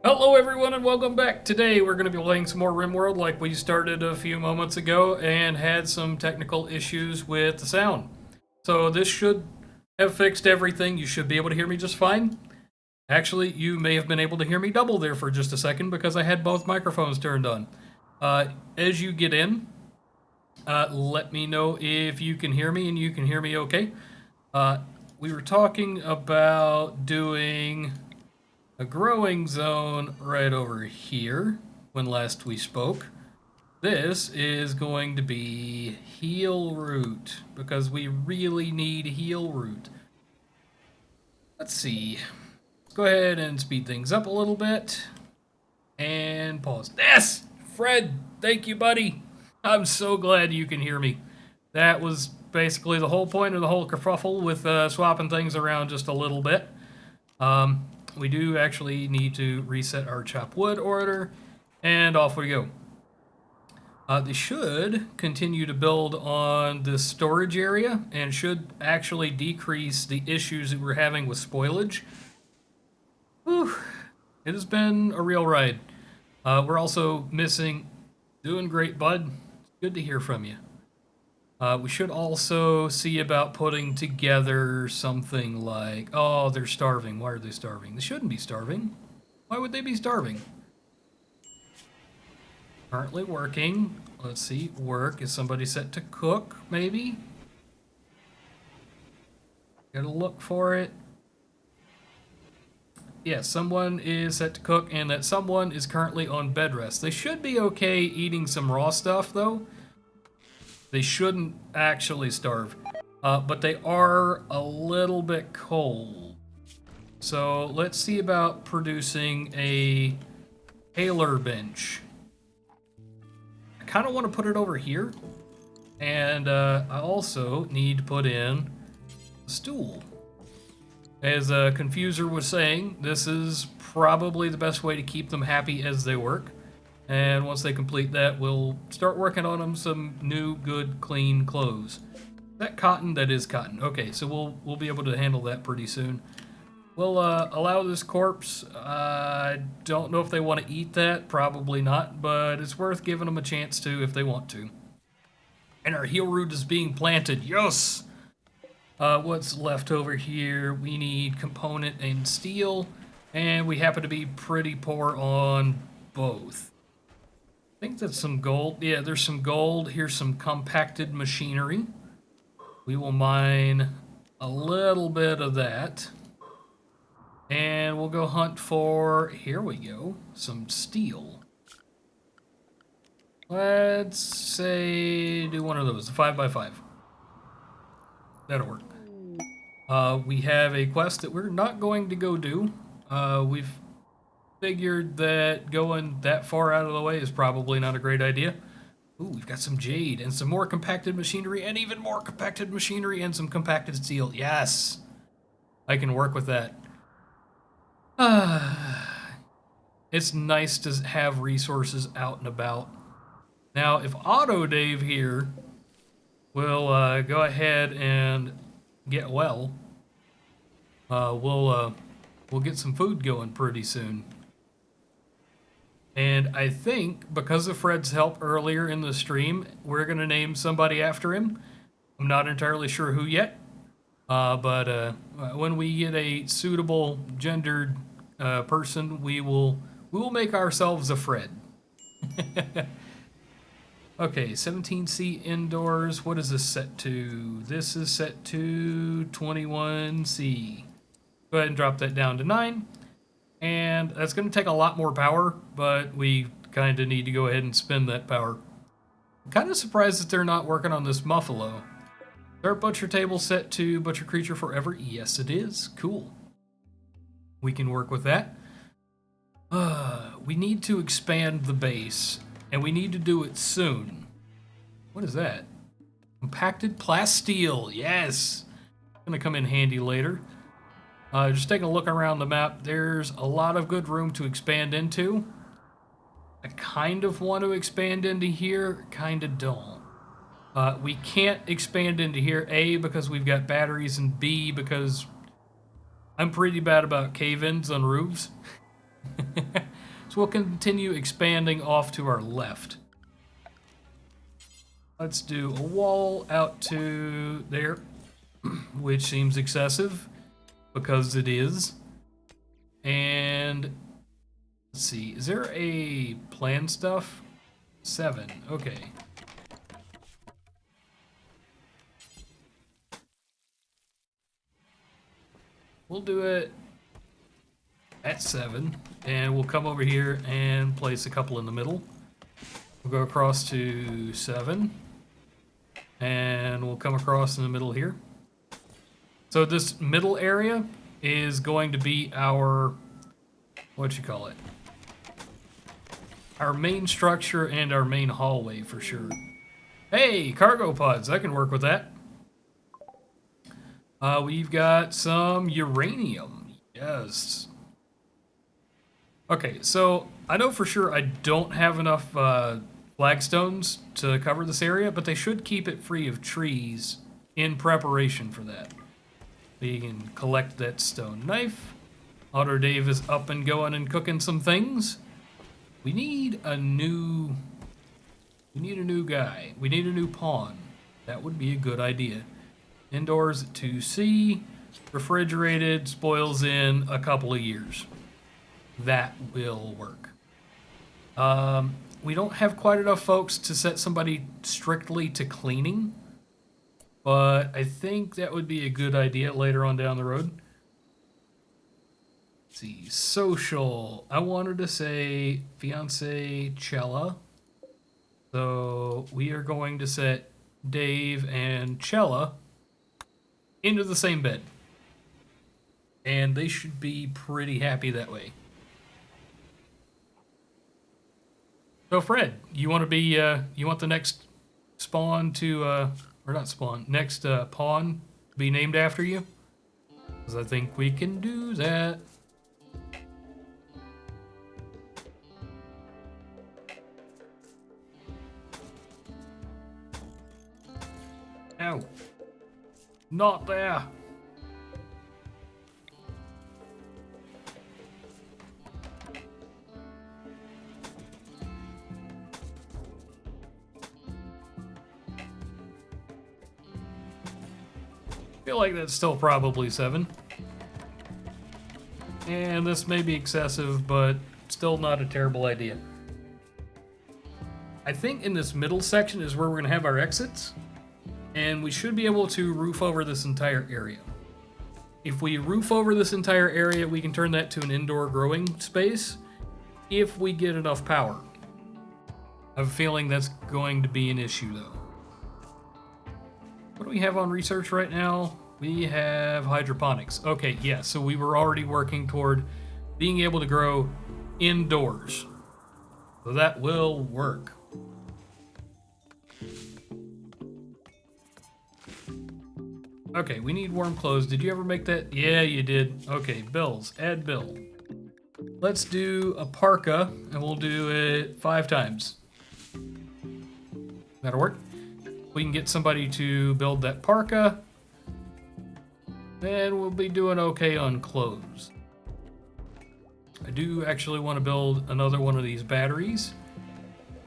Hello everyone and welcome back. Today we're going to be playing some more Rimworld like we started a few moments ago and had some technical issues with the sound. So this should have fixed everything. You should be able to hear me just fine. Actually, you may have been able to hear me double there for just a second because I had both microphones turned on. As you get in, let me know if you can hear me and you can hear me okay. We were talking about doing a growing zone right over here when last we spoke. This is going to be heal root because we really need heal root. Let's see. Let's go ahead and speed things up a little bit and pause. Yes! Fred, thank you, buddy. I'm so glad you can hear me. That was basically the whole point of the whole kerfuffle with swapping things around just a little bit. We do actually need to reset our chop wood order, and off we go. They should continue to build on this storage area and should actually decrease the issues that we're having with spoilage. Whew, it has been a real ride. We're also missing... Doing great, bud. Good to hear from you. We should also see about putting together something like... Oh, they're starving. Why are they starving? They shouldn't be starving. Why would they be starving? Currently working. Let's see. Work. Is somebody set to cook, maybe? Gotta look for it. Yeah, someone is set to cook, and that someone is currently on bed rest. They should be okay eating some raw stuff, though. They shouldn't actually starve, but they are a little bit cold. So let's see about producing a paler bench. I kind of want to put it over here, and I also need to put in a stool. As Confuser was saying, this is probably the best way to keep them happy as they work. And once they complete that, we'll start working on them some new, good, clean clothes. That cotton? That is cotton. Okay, so we'll be able to handle that pretty soon. We'll allow this corpse. I don't know if they want to eat that. Probably not, but it's worth giving them a chance to if they want to. And our heal root is being planted. Yes! What's left over here? We need component and steel, and we happen to be pretty poor on both. I think that's some gold. Yeah, there's some gold. Here's some compacted machinery. We will mine a little bit of that. And we'll go hunt for, here we go, some steel. Let's say do one of those, a 5x5. That'll work. We have a quest that we're not going to go do. We've figured that going that far out of the way is probably not a great idea. Ooh, we've got some jade and some more compacted machinery and even more compacted machinery and some compacted steel. Yes! I can work with that. It's nice to have resources out and about. Now, if Auto Dave here will go ahead and get well, we'll get some food going pretty soon. And I think, because of Fred's help earlier in the stream, we're going to name somebody after him. I'm not entirely sure who yet, but when we get a suitable gendered person, we will make ourselves a Fred. Okay, 17C indoors. What is this set to? This is set to 21C. Go ahead and drop that down to 9. And that's going to take a lot more power, but we kind of need to go ahead and spend that power. I'm kind of surprised that they're not working on this Muffalo. Is our butcher table set to butcher creature forever? Yes, it is. Cool. We can work with that. We need to expand the base, and we need to do it soon. What is that? Compacted plasteel. Yes! Gonna come in handy later. Just taking a look around the map, there's a lot of good room to expand into. I kind of want to expand into here, kind of don't. We can't expand into here, A, because we've got batteries, and B, because I'm pretty bad about cave-ins on roofs. So we'll continue expanding off to our left. Let's do a wall out to there, which seems excessive because it is. And let's see, is there a plan stuff? 7, okay. We'll do it at 7, and we'll come over here and place a couple in the middle. We'll go across to 7, and we'll come across in the middle here. So this middle area is going to be our, what you call it? Our main structure and our main hallway for sure. Hey, cargo pods, I can work with that. We've got some uranium, yes. Okay, so I know for sure I don't have enough flagstones to cover this area, but they should keep it free of trees in preparation for that. We can collect that stone knife. Otter Dave is up and going and cooking some things. We need a new guy. We need a new pawn. That would be a good idea. Indoors at 2C, refrigerated, spoils in a couple of years. That will work. We don't have quite enough folks to set somebody strictly to cleaning, but I think that would be a good idea later on down the road. Let's see, social. I wanted to say fiance Cella. So we are going to set Dave and Cella into the same bed. And they should be pretty happy that way. So Fred, you want to be, you want the next spawn to, or not spawn, next pawn to be named after you? Because I think we can do that. Ow. Not there. Feel like that's still probably 7. And this may be excessive, but still not a terrible idea. I think in this middle section is where we're going to have our exits. And we should be able to roof over this entire area. If we roof over this entire area, we can turn that to an indoor growing space if we get enough power. I have a feeling that's going to be an issue though. What do we have on research right now? We have hydroponics. Okay, yeah, so we were already working toward being able to grow indoors. So that will work. Okay, we need warm clothes. Did you ever make that? Yeah, you did. Okay, bills. Add bill. Let's do a parka, and we'll do it 5 times. That'll work. We can get somebody to build that parka, then we'll be doing okay on clothes. I do actually want to build another one of these batteries.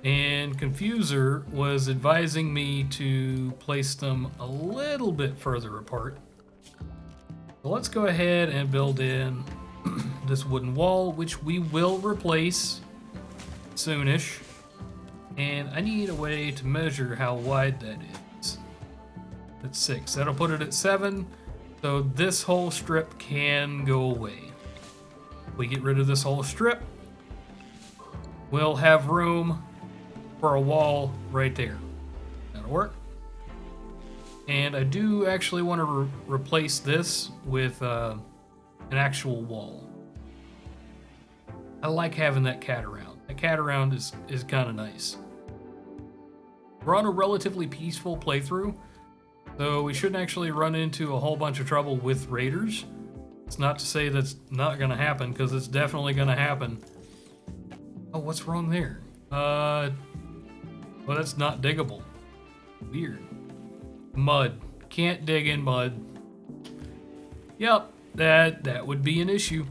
And Confuser was advising me to place them a little bit further apart. So let's go ahead and build in this wooden wall, which we will replace soonish. And I need a way to measure how wide that is. That's 6. That'll put it at 7. So this whole strip can go away. We get rid of this whole strip. We'll have room for a wall right there. That'll work. And I do actually want to replace this with an actual wall. I like having that cat around. That cat around is kind of nice. We're on a relatively peaceful playthrough, so we shouldn't actually run into a whole bunch of trouble with raiders. It's not to say that's not going to happen, because it's definitely going to happen. Oh, what's wrong there? Well, that's not diggable. Weird. Mud. Can't dig in mud. Yep, that would be an issue.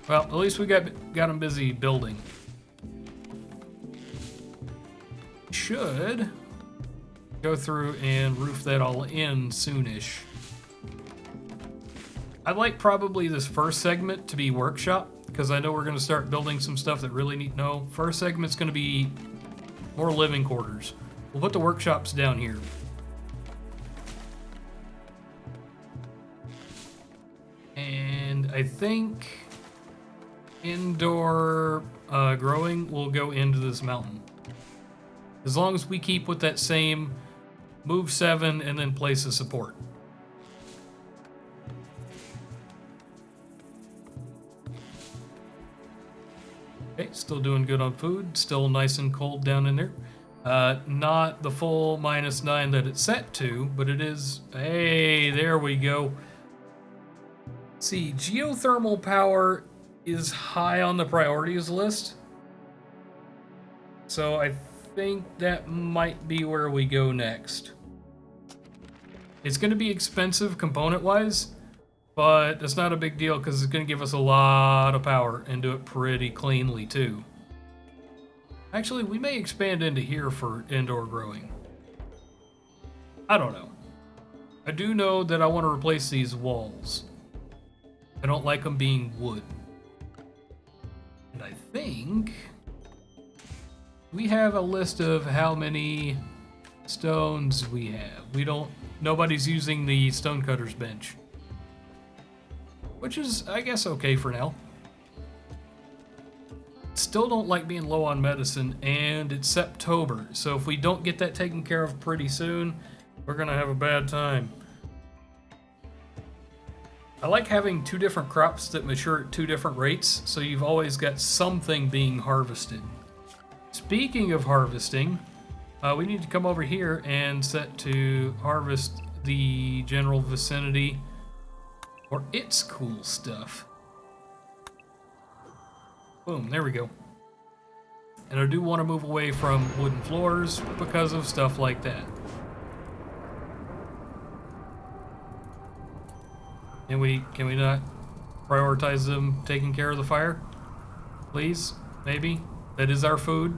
Well, at least we got them busy building. Should go through and roof that all in soonish. I'd like probably this first segment to be workshop, because I know we're going to start building some stuff that really need. No, first segment's going to be more living quarters. We'll put the workshops down here. And I think indoor growing will go into this mountain. As long as we keep with that same move 7 and then place a support. Okay, still doing good on food. Still nice and cold down in there. Not the full -9 that it's set to, but it is. Hey, there we go. See, geothermal power is high on the priorities list. So I think that might be where we go next. It's going to be expensive component-wise, but that's not a big deal because it's going to give us a lot of power and do it pretty cleanly too. Actually, we may expand into here for indoor growing. I don't know. I do know that I want to replace these walls. I don't like them being wood. And I think we have a list of how many stones we have. Nobody's using the stonecutter's bench. Which is, I guess, okay for now. Still don't like being low on medicine, and it's September, so if we don't get that taken care of pretty soon, we're gonna have a bad time. I like having 2 different crops that mature at 2 different rates, so you've always got something being harvested. Speaking of harvesting, we need to come over here and set to harvest the general vicinity or its cool stuff. Boom, there we go. And I do want to move away from wooden floors because of stuff like that. Can we not prioritize them taking care of the fire? Please? Maybe? That is our food.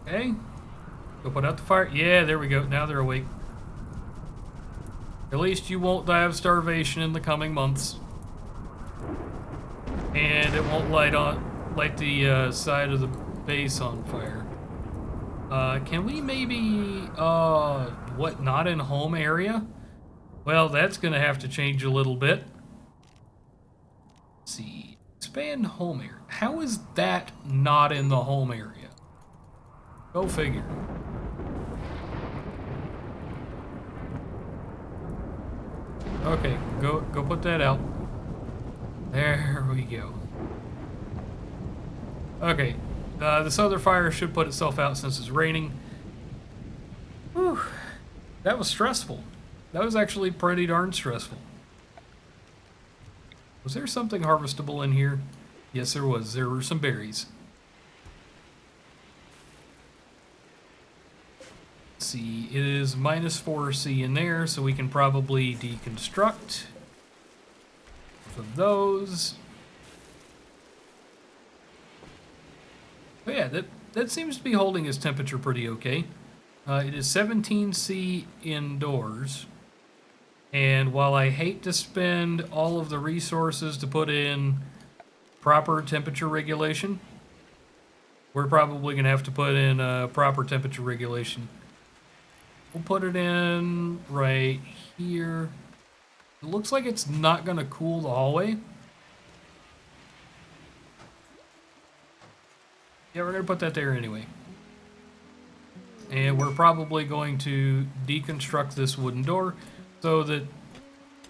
Okay. Go put out the fire. Yeah, there we go. Now they're awake. At least you won't die of starvation in the coming months. And it won't light the side of the base on fire. Can we maybe, not in home area? Well, that's gonna have to change a little bit. Let's see, expand home area. How is that not in the home area? Go figure. Okay, go put that out. There we go. Okay, this other fire should put itself out since it's raining. Whew, that was stressful. That was actually pretty darn stressful. Was there something harvestable in here? Yes, there was. There were some berries. Let's see, it is -4C in there, so we can probably deconstruct both of those. But yeah, that seems to be holding its temperature pretty okay. It is 17C indoors. And while I hate to spend all of the resources to put in proper temperature regulation, we're probably going to have to put in proper temperature regulation. We'll put it in right here. It looks like it's not going to cool the hallway. Yeah, we're going to put that there anyway. And we're probably going to deconstruct this wooden door so that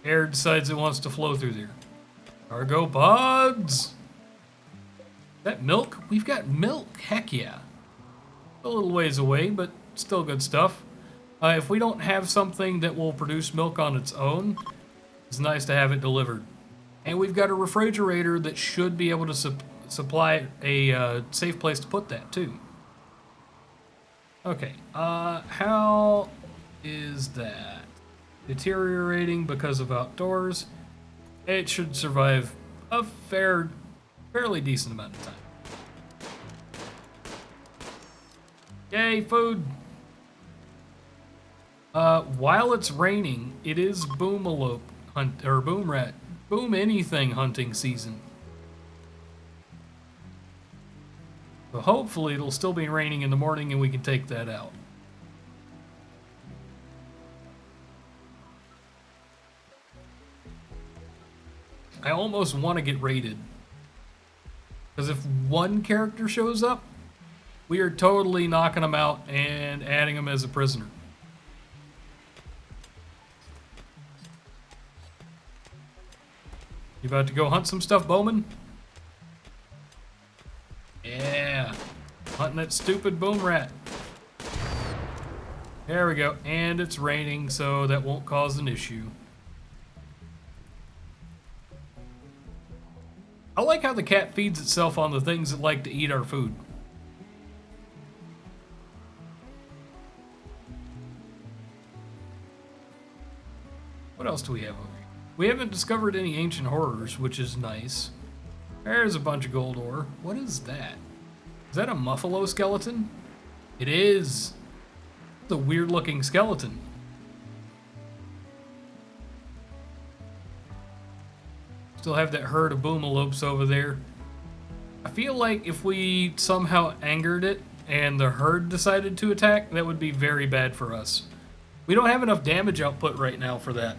air decides it wants to flow through there. Cargo pods! Is that milk? We've got milk. Heck yeah. A little ways away, but still good stuff. If we don't have something that will produce milk on its own, it's nice to have it delivered. And we've got a refrigerator that should be able to supply a safe place to put that too. Okay, how is that? Deteriorating because of outdoors. It should survive a fairly decent amount of time. Yay, food! While it's raining, it is boomalope hunt or boom rat, boom anything hunting season. So hopefully it'll still be raining in the morning and we can take that out. I almost want to get raided. Because if one character shows up, we are totally knocking him out and adding him as a prisoner. You about to go hunt some stuff, Bowman? Yeah. Hunting that stupid boom rat. There we go. And it's raining, so that won't cause an issue. I like how the cat feeds itself on the things that like to eat our food. What else do we have over here? We haven't discovered any ancient horrors, which is nice. There's a bunch of gold ore. What is that? Is that a muffalo skeleton? It is. It's a weird looking skeleton. Still have that herd of boomalopes over there. I feel like if we somehow angered it and the herd decided to attack, that would be very bad for us. We don't have enough damage output right now for that.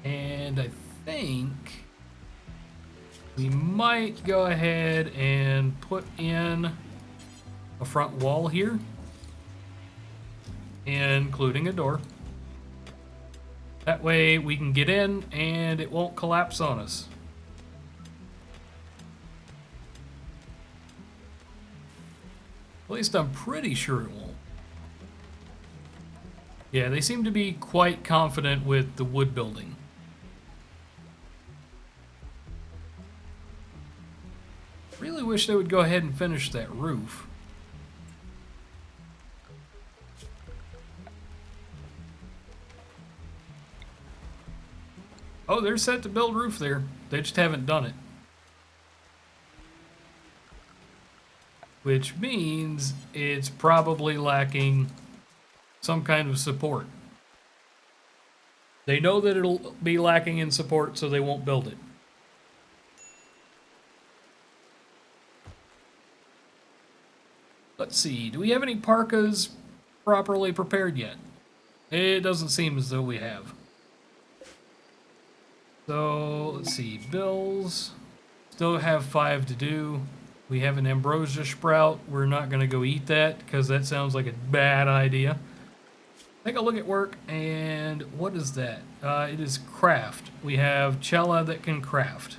And I think we might go ahead and put in a front wall here, including a door. That way we can get in and it won't collapse on us. At least I'm pretty sure it won't. Yeah, they seem to be quite confident with the wood building. Really wish they would go ahead and finish that roof. Oh, they're set to build roof there. They just haven't done it. Which means it's probably lacking some kind of support. They know that it'll be lacking in support, so they won't build it. Let's see, do we have any parkas properly prepared yet? It doesn't seem as though we have. So, let's see, bills. Still have 5 to do. We have an ambrosia sprout. We're not going to go eat that because that sounds like a bad idea. Take a look at work, and what is that? It is craft. We have Chella that can craft.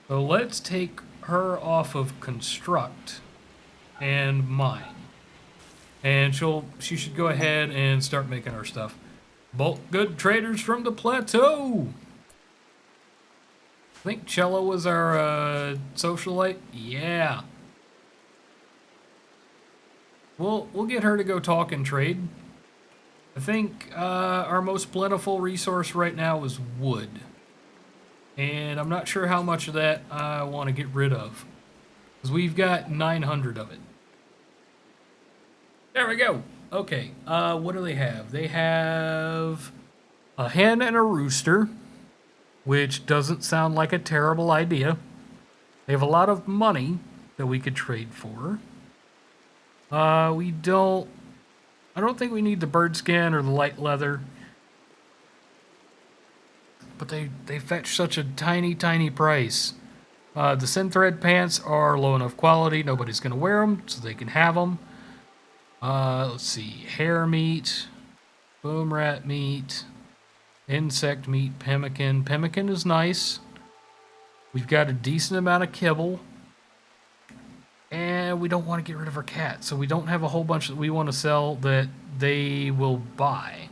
So let's take her off of construct and mine. And she should go ahead and start making our stuff. Bulk good traders from the plateau. I think Chella was our socialite. Yeah. We'll get her to go talk and trade. I think our most plentiful resource right now is wood. And I'm not sure how much of that I want to get rid of. Because we've got 900 of it. There we go. Okay, what do they have? They have a hen and a rooster, which doesn't sound like a terrible idea. They have a lot of money that we could trade for. I don't think we need the bird skin or the light leather. But they fetch such a tiny, tiny price. The synthread pants are low enough quality. Nobody's going to wear them, so they can have them. Let's see. Hare meat. Boom rat meat. Insect meat. Pemmican. Pemmican is nice. We've got a decent amount of kibble. And we don't want to get rid of our cat. So we don't have a whole bunch that we want to sell that they will buy.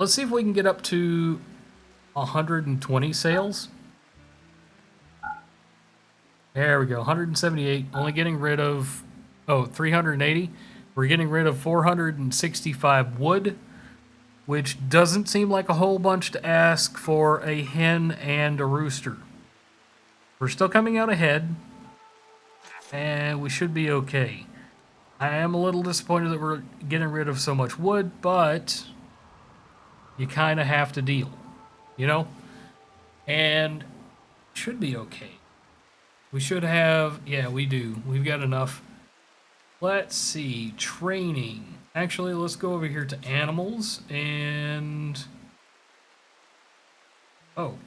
Let's see if we can get up to 120 sales. There we go, 178. Only getting rid of, 380. We're getting rid of 465 wood, which doesn't seem like a whole bunch to ask for a hen and a rooster. We're still coming out ahead, and we should be okay. I am a little disappointed that we're getting rid of so much wood, but you kind of have to deal, you know? And should be okay. We should have, yeah, we do. We've got enough. Let's see, training. Actually, let's go over here to animals and... Oh.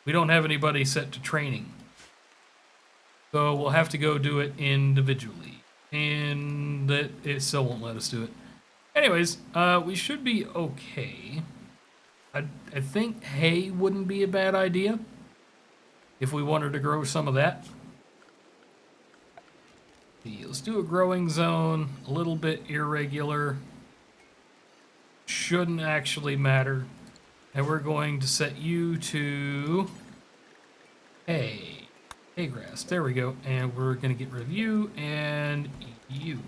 We don't have anybody set to training. So we'll have to go do it individually. And it still won't let us do it. Anyways, we should be okay. I think hay wouldn't be a bad idea if we wanted to grow some of that. Let's do a growing zone, a little bit irregular. Shouldn't actually matter. And we're going to set you to hay grass. There we go. And we're going to get rid of you and you.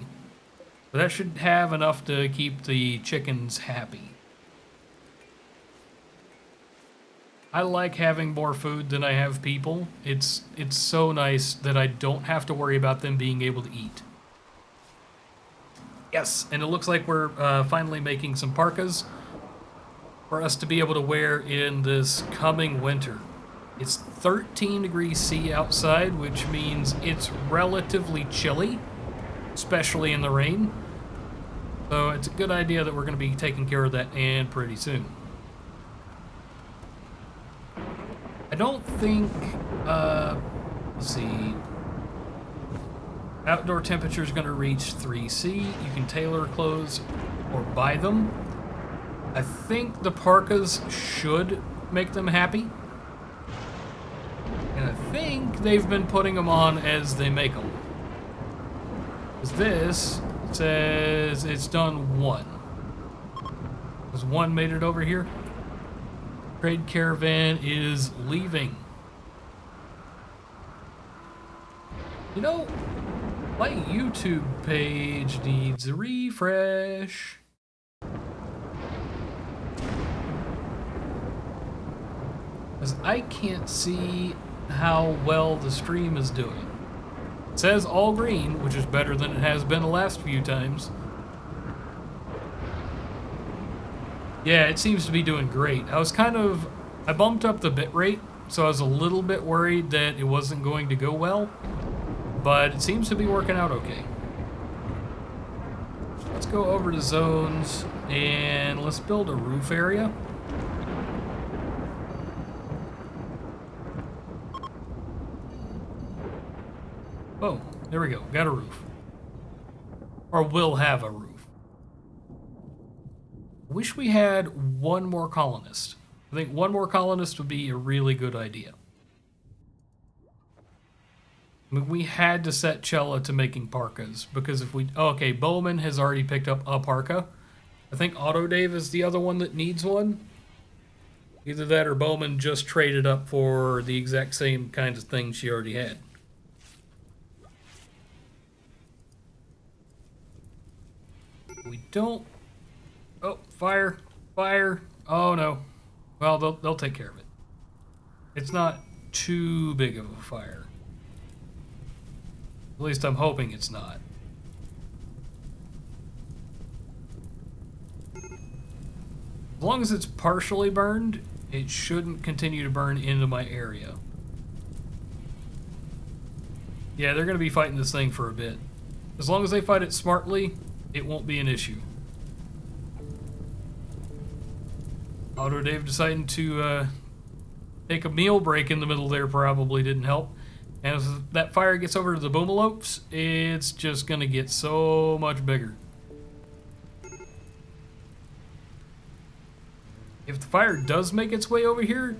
So that should have enough to keep the chickens happy. I like having more food than I have people. It's so nice that I don't have to worry about them being able to eat. Yes, and it looks like we're finally making some parkas for us to be able to wear in this coming winter. It's 13 degrees C outside, which means it's relatively chilly, especially in the rain. So it's a good idea that we're going to be taking care of that and pretty soon. I don't think, let's see, outdoor temperature is going to reach 3C. You can tailor clothes or buy them. I think the parkas should make them happy. And I think they've been putting them on as they make them. Because this says it's done one. Has one made it over here? Trade caravan is leaving. You know, my YouTube page needs a refresh. Because I can't see how well the stream is doing. It says all green, which is better than it has been the last few times. Yeah, it seems to be doing great. I bumped up the bitrate, so I was a little bit worried that it wasn't going to go well, but it seems to be working out okay. Let's go over to zones, and let's build a roof area. Oh, there we go. Got a roof. Or will have a roof. Wish we had one more colonist. I think one more colonist would be a really good idea. I mean, we had to set Chella to making parkas, because if we... Oh, okay, Bowman has already picked up a parka. I think Auto Dave is the other one that needs one. Either that or Bowman just traded up for the exact same kind of thing she already had. We don't... Oh, fire. Fire. Oh, no. Well, they'll take care of it. It's not too big of a fire. At least I'm hoping it's not. As long as it's partially burned, it shouldn't continue to burn into my area. Yeah, they're going to be fighting this thing for a bit. As long as they fight it smartly, it won't be an issue. Auto Dave deciding to take a meal break in the middle there probably didn't help. And as that fire gets over to the boomalopes, it's just going to get so much bigger. If the fire does make its way over here,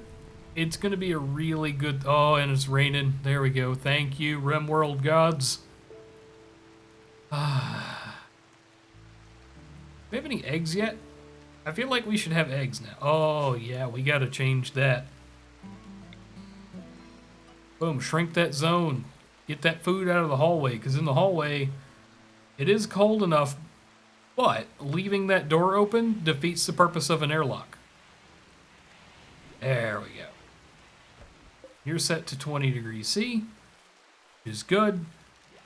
it's going to be a really good... Oh, and it's raining. There we go. Thank you, Rimworld gods. Do we have any eggs yet? I feel like we should have eggs now. Oh, yeah, we gotta change that. Boom, shrink that zone. Get that food out of the hallway, because in the hallway, it is cold enough, but leaving that door open defeats the purpose of an airlock. There we go. You're set to 20 degrees C, which is good.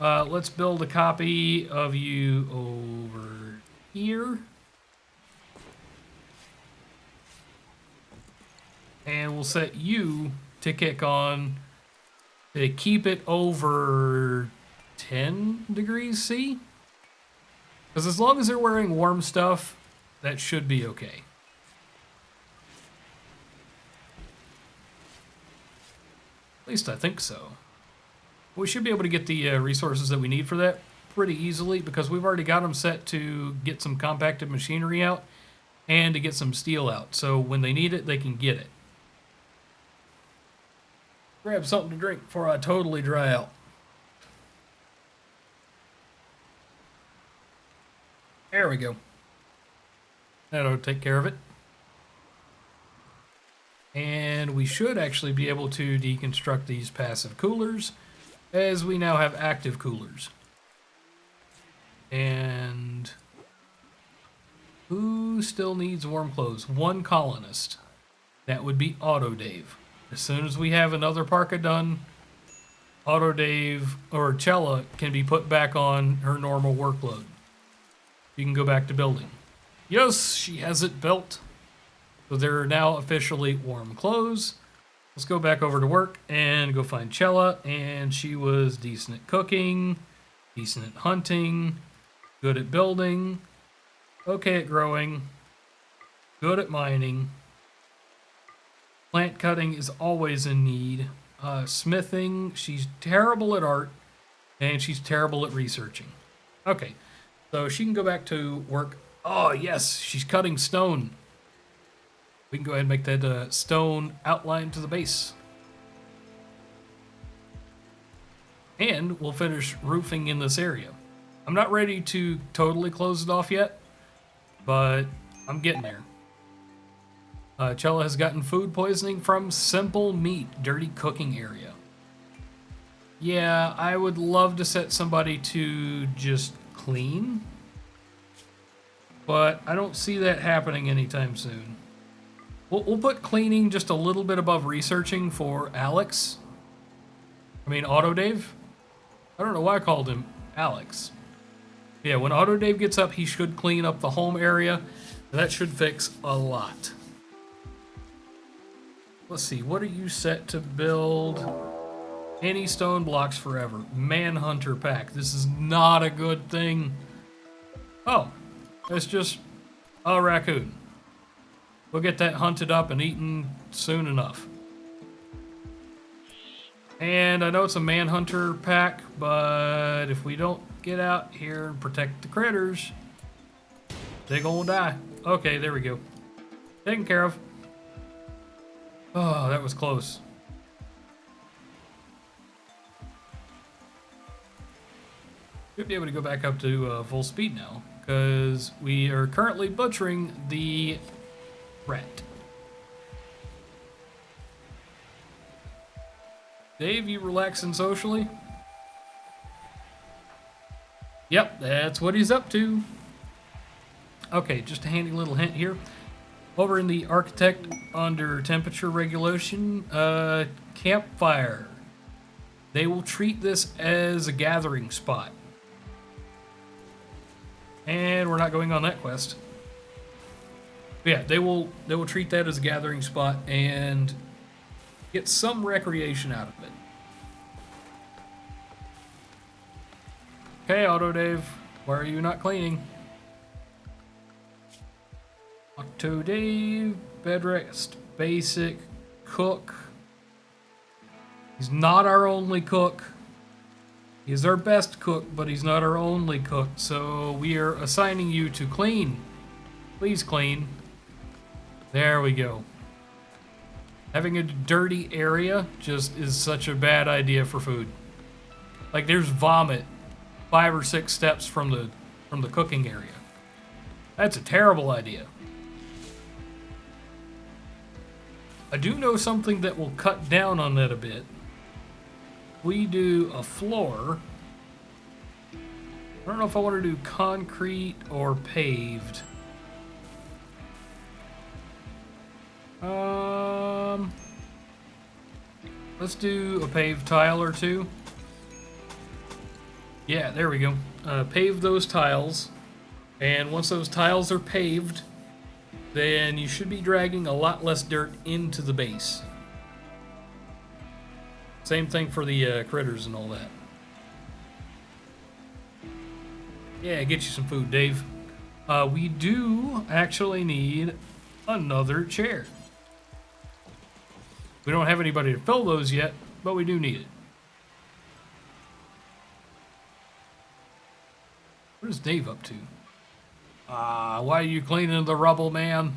Let's build a copy of you over here. And we'll set you to kick on to keep it over 10 degrees C. Because as long as they're wearing warm stuff, that should be okay. At least I think so. We should be able to get the resources that we need for that pretty easily because we've already got them set to get some compacted machinery out and to get some steel out. So when they need it, they can get it. Grab something to drink before I totally dry out. There we go. That'll take care of it. And we should actually be able to deconstruct these passive coolers as we now have active coolers. And who still needs warm clothes? One colonist. That would be Auto Dave. As soon as we have another parka done, Auto Dave or Chella can be put back on her normal workload. You can go back to building. Yes, she has it built. So they're now officially warm clothes. Let's go back over to work and go find Chella. And she was decent at cooking, decent at hunting, good at building, okay at growing, good at mining. Plant cutting is always in need. Smithing, she's terrible at art, and she's terrible at researching. Okay, so she can go back to work. Oh, yes, she's cutting stone. We can go ahead and make that stone outline to the base. And we'll finish roofing in this area. I'm not ready to totally close it off yet, but I'm getting there. Chella has gotten food poisoning from simple meat, dirty cooking area. Yeah, I would love to set somebody to just clean, but I don't see that happening anytime soon. We'll put cleaning just a little bit above researching for Alex. I mean, Auto Dave. I don't know why I called him Alex. Yeah, when Auto Dave gets up, he should clean up the home area. That should fix a lot. Let's see, what are you set to build? Any stone blocks forever. Manhunter pack. This is not a good thing. Oh, it's just a raccoon. We'll get that hunted up and eaten soon enough. And I know it's a manhunter pack, but if we don't get out here and protect the critters, they're gonna die. Okay, there we go. Taken care of. Oh, that was close. Should be able to go back up to full speed now, because we are currently butchering the rat. Dave, you relaxing socially? Yep, that's what he's up to. Okay, just a handy little hint here. Over in the architect under temperature regulation, campfire. They will treat this as a gathering spot. And we're not going on that quest. But yeah, they will treat that as a gathering spot and get some recreation out of it. Okay, Auto Dave, why are you not cleaning? Octo Dave, bed rest, basic, cook. He's not our only cook. He's our best cook, but he's not our only cook. So we are assigning you to clean. Please clean. There we go. Having a dirty area just is such a bad idea for food. Like there's vomit 5 or 6 steps from the cooking area. That's a terrible idea. I do know something that will cut down on that a bit. We do a floor. I don't know if I want to do concrete or paved. Let's do a paved tile or two. Yeah, there we go. Pave those tiles. And once those tiles are paved, then you should be dragging a lot less dirt into the base. Same thing for the critters and all that. Yeah, get you some food, Dave. We do actually need another chair. We don't have anybody to fill those yet, but we do need it. What is Dave up to? Why are you cleaning the rubble, man?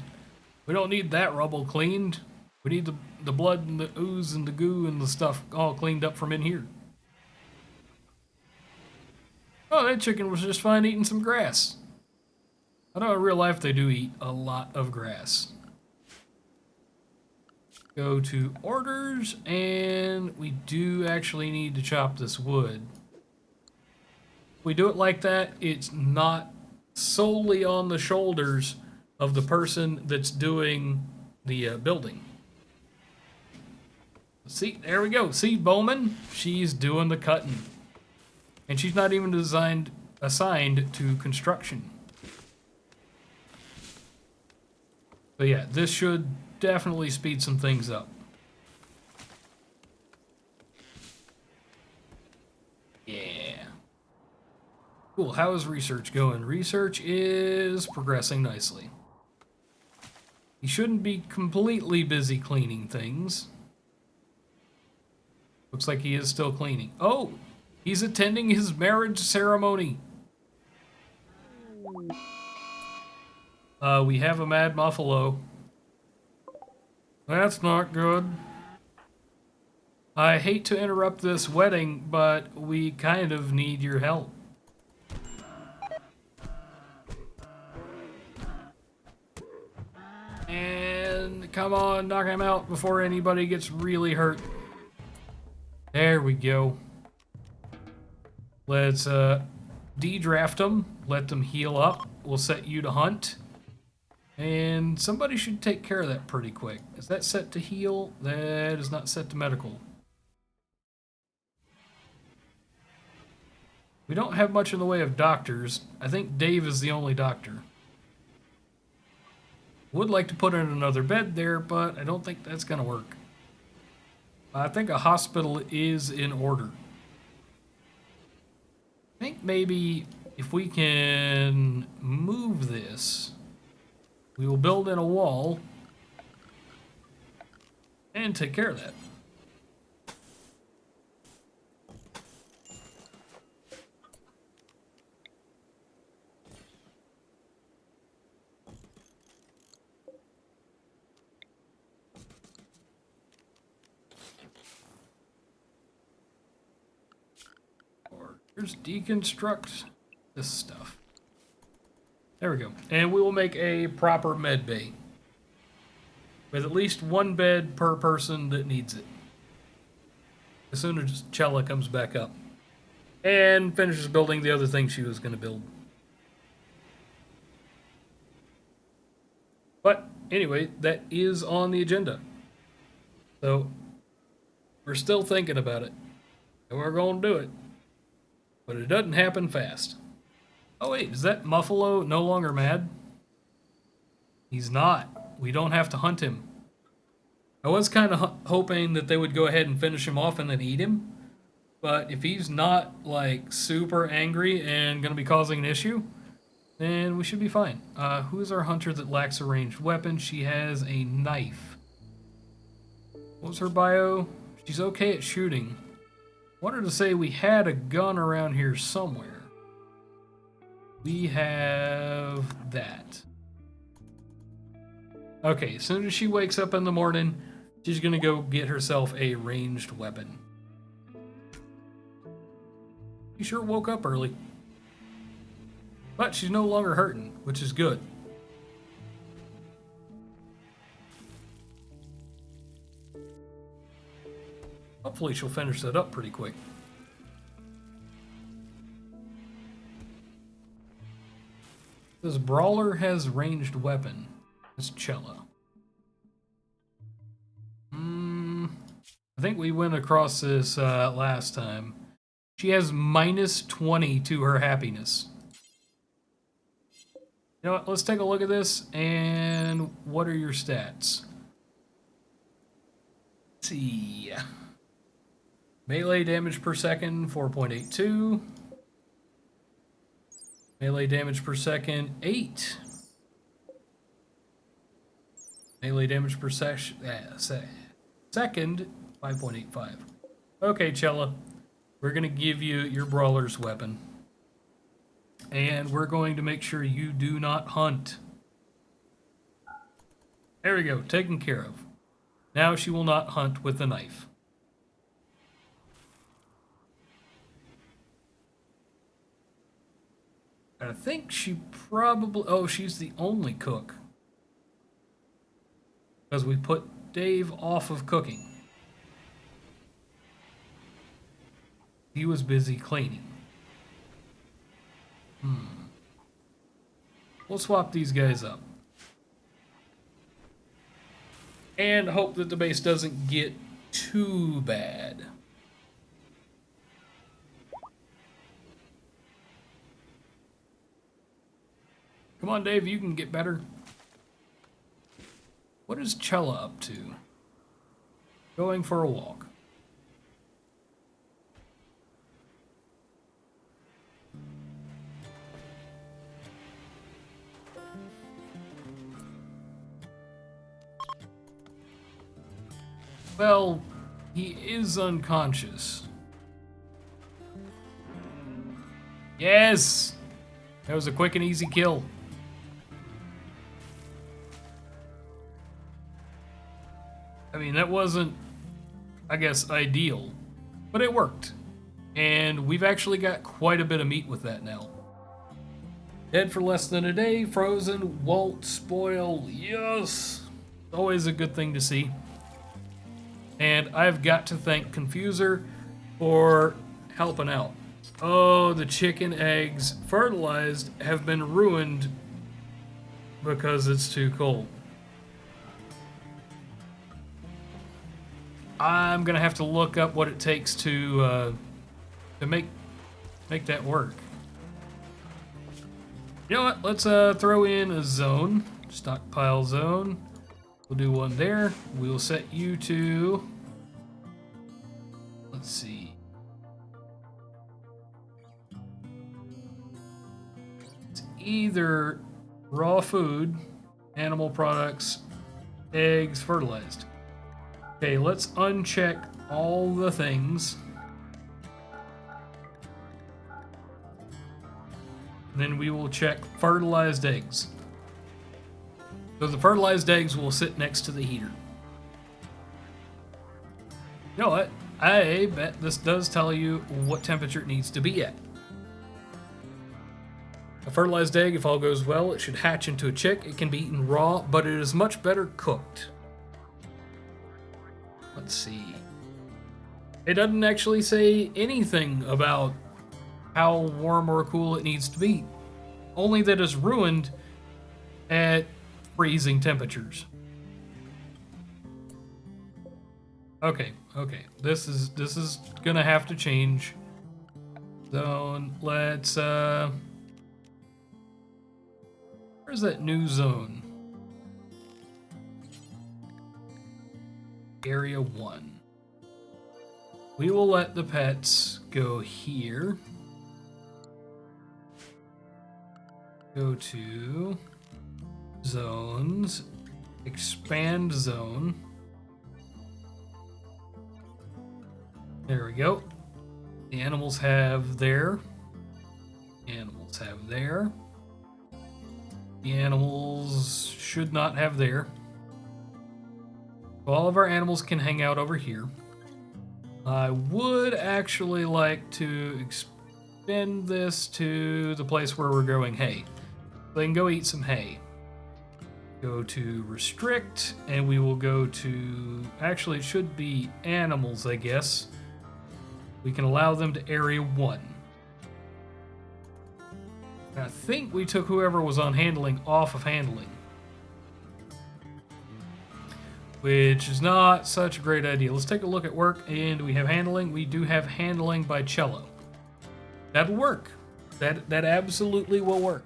We don't need that rubble cleaned. We need the blood and the ooze and the goo and the stuff all cleaned up from in here. Oh, that chicken was just fine eating some grass. I know in real life they do eat a lot of grass. Go to orders, and we do actually need to chop this wood. If we do it like that, it's not solely on the shoulders of the person that's doing the building. See, there we go. See, Bowman, she's doing the cutting. And she's not even assigned to construction. But yeah, this should definitely speed some things up. Yeah. Cool, how is research going? Research is progressing nicely. He shouldn't be completely busy cleaning things. Looks like he is still cleaning. Oh, he's attending his marriage ceremony. We have a mad muffalo. That's not good. I hate to interrupt this wedding, but we kind of need your help. And come on, knock him out before anybody gets really hurt. There we go. Let's de-draft them, let them heal up. We'll set you to hunt. And somebody should take care of that pretty quick. Is that set to heal? That is not set to medical. We don't have much in the way of doctors. I think Dave is the only doctor. Would like to put in another bed there, but I don't think that's going to work. I think a hospital is in order. I think maybe if we can move this, we will build in a wall and take care of that. Just deconstruct this stuff. There we go. And we will make a proper med bay with at least one bed per person that needs it. As soon as Chella comes back up and finishes building the other thing she was going to build. But anyway, that is on the agenda. So we're still thinking about it. And we're going to do it. But it doesn't happen fast. Oh wait, is that Muffalo no longer mad? He's not. We don't have to hunt him. I was kind of hoping that they would go ahead and finish him off and then eat him. But if he's not like super angry and going to be causing an issue, then we should be fine. Who's our hunter that lacks a ranged weapon? She has a knife. What was her bio? She's okay at shooting. Wanted to say we had a gun around here somewhere. We have that. Okay, as soon as she wakes up in the morning, she's gonna go get herself a ranged weapon. She sure woke up early. But she's no longer hurting, which is good. Hopefully she'll finish that up pretty quick. This brawler has ranged weapon. It's Cella. I think we went across this last time. She has minus 20 to her happiness. You know what? Let's take a look at this. And what are your stats? Let's see. Melee damage per second, 4.82. Melee damage per second, 8. Melee damage per second, 5.85. Okay, Cella. We're going to give you your brawler's weapon. And we're going to make sure you do not hunt. There we go, taken care of. Now she will not hunt with the knife. I think she probably... Oh, she's the only cook. Because we put Dave off of cooking. He was busy cleaning. We'll swap these guys up. And hope that the base doesn't get too bad. Come on, Dave, you can get better. What is Cella up to? Going for a walk. Well, he is unconscious. Yes! That was a quick and easy kill. I mean, that wasn't, I guess, ideal, but it worked. And we've actually got quite a bit of meat with that now. Dead for less than a day, frozen, won't spoil, yes! Always a good thing to see. And I've got to thank Confuser for helping out. Oh, the chicken eggs fertilized have been ruined because it's too cold. I'm gonna have to look up what it takes to make that work. You know what? Let's throw in a zone, stockpile zone. We'll do one there. We'll set you to, let's see. It's either raw food, animal products, eggs, fertilized. Okay, let's uncheck all the things. Then we will check fertilized eggs. So the fertilized eggs will sit next to the heater. You know what? I bet this does tell you what temperature it needs to be at. A fertilized egg, if all goes well, it should hatch into a chick. It can be eaten raw, but it is much better cooked. Let's see. It doesn't actually say anything about how warm or cool it needs to be. Only that it's ruined at freezing temperatures. Okay. This is gonna have to change. Zone. Let's where's that new zone? Area 1. We will let the pets go here. Go to zones, expand zone. There we go. The animals have there. Animals have there. The animals should not have there. All of our animals can hang out over here. I would actually like to expand this to the place where we're growing hay. They can go eat some hay. Go to restrict, and we will go to, actually it should be animals, I guess. We can allow them to area 1. And I think we took whoever was on handling off of handling, which is not such a great idea. Let's take a look at work, and we have handling. We do have handling by cello. That'll work. That absolutely will work.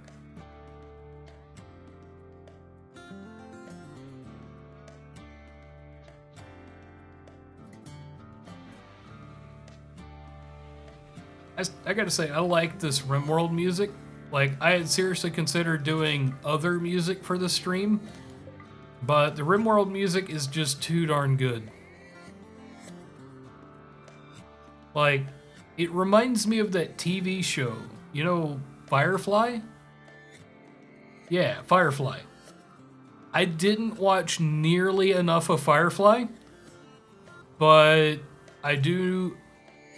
I gotta say, I like this Rimworld music. Like, I had seriously considered doing other music for the stream, but the Rimworld music is just too darn good. Like, it reminds me of that TV show. You know, Firefly? Yeah, Firefly. I didn't watch nearly enough of Firefly, but I do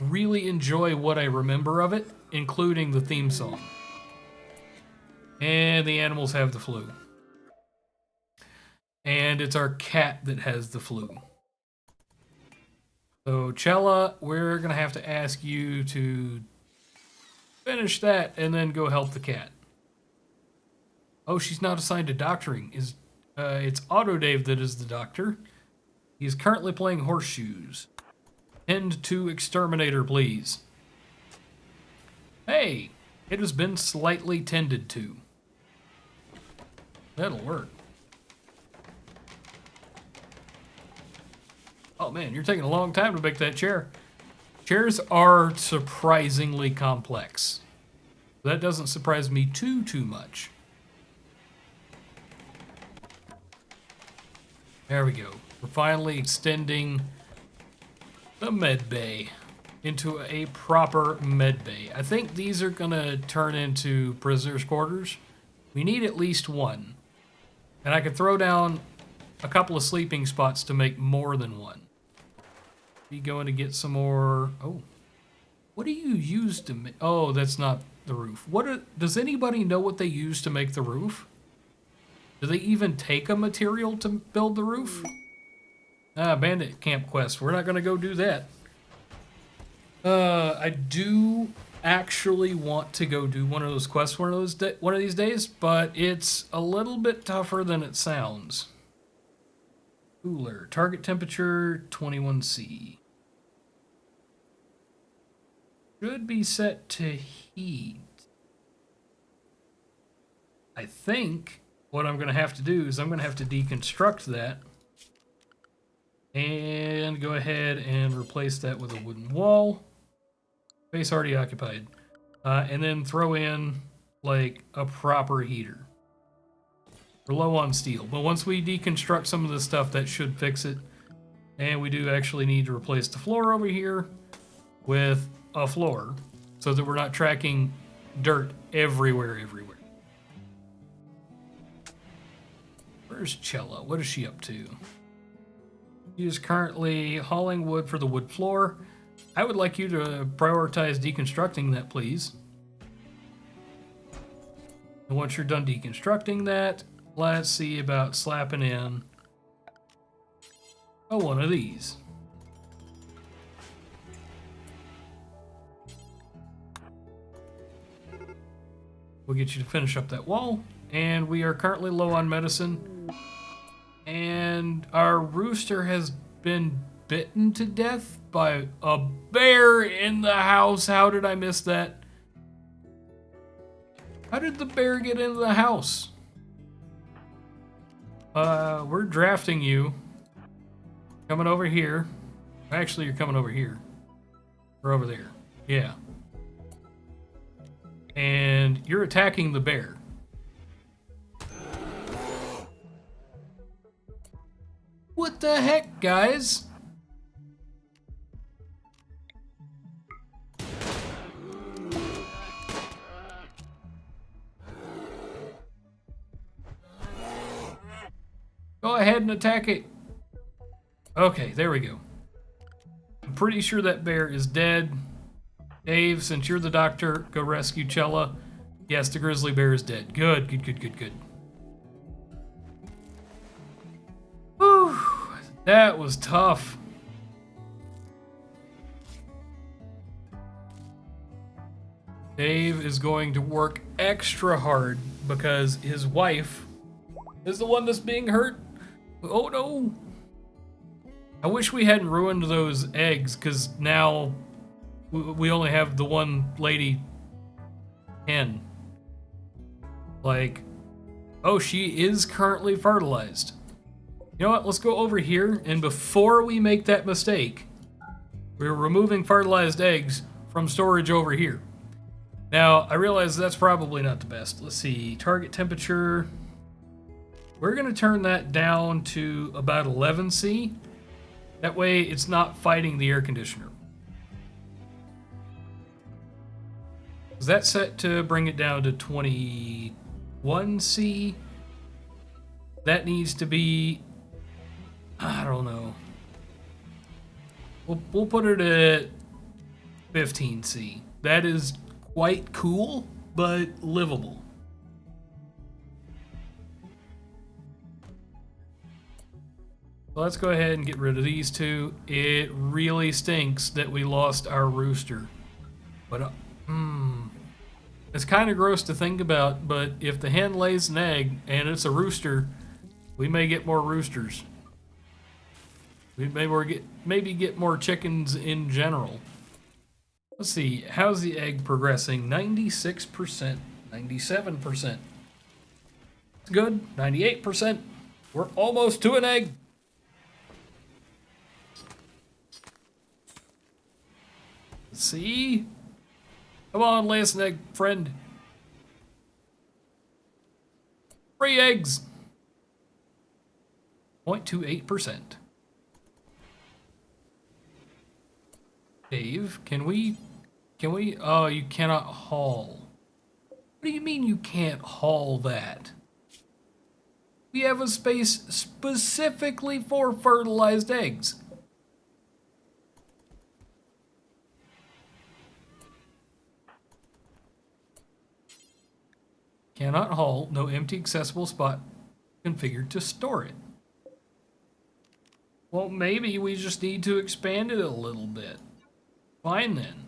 really enjoy what I remember of it, including the theme song. And the animals have the flu. And it's our cat that has the flu. So, Chella, we're going to have to ask you to finish that and then go help the cat. Oh, she's not assigned to doctoring. It's Auto Dave that is the doctor. He's currently playing horseshoes. Tend to exterminator, please. Hey, it has been slightly tended to. That'll work. Oh man, you're taking a long time to make that chair. Chairs are surprisingly complex. That doesn't surprise me too much. There we go. We're finally extending the med bay into a proper med bay. I think these are gonna turn into prisoners' quarters. We need at least one. And I could throw down a couple of sleeping spots to make more than one. Be going to get some more. Oh, what do you use to make? Oh, that's not the roof. Does anybody know what they use to make the roof? Do they even take a material to build the roof? Bandit camp quest. We're not gonna go do that. I do actually want to go do one of those quests one of these days, but it's a little bit tougher than it sounds. Cooler. Target temperature 21°C. Should be set to heat. I think what I'm going to have to do is I'm going to have to deconstruct that and go ahead and replace that with a wooden wall. Space already occupied. And then throw in like a proper heater. We're low on steel, but once we deconstruct some of the stuff, that should fix it. And we do actually need to replace the floor over here with a floor so that we're not tracking dirt everywhere. Where's Chella? What is she up to? She is currently hauling wood for the wood floor. I would like you to prioritize deconstructing that, please. And once you're done deconstructing that, let's see about slapping in one of these. We'll get you to finish up that wall. And we are currently low on medicine. And our rooster has been bitten to death by a bear in the house. How did I miss that? How did the bear get into the house? We're drafting you. Coming over here. Actually, you're coming over here. Or over there. Yeah. And you're attacking the bear. What the heck, guys? Go ahead and attack it. Okay, there we go. I'm pretty sure that bear is dead. Dave, since you're the doctor, go rescue Chella. Yes, the grizzly bear is dead. Good. That was tough. Dave is going to work extra hard because his wife is the one that's being hurt. Oh no. I wish we hadn't ruined those eggs, because now we only have the one lady hen. Like, oh, she is currently fertilized. You know what? Let's go over here, and before we make that mistake, we're removing fertilized eggs from storage over here. Now, I realize that's probably not the best. Let's see, target temperature. We're going to turn that down to about 11°C. That way it's not fighting the air conditioner. Is that set to bring it down to 21°C? That needs to be, I don't know. We'll put it at 15°C. That is quite cool, but livable. Let's go ahead and get rid of these two. It really stinks that we lost our rooster. But, it's kind of gross to think about, but if the hen lays an egg and it's a rooster, we may get more roosters. We maybe get more chickens in general. Let's see, how's the egg progressing? 96%, 97%. It's good, 98%. We're almost to an egg. See? Come on, lay us an egg, friend. 3 eggs. 0.28%. Dave, can we, oh, you cannot haul. What do you mean you can't haul that? We have a space specifically for fertilized eggs. Cannot haul, no empty accessible spot configured to store it. Well, maybe we just need to expand it a little bit. Fine then.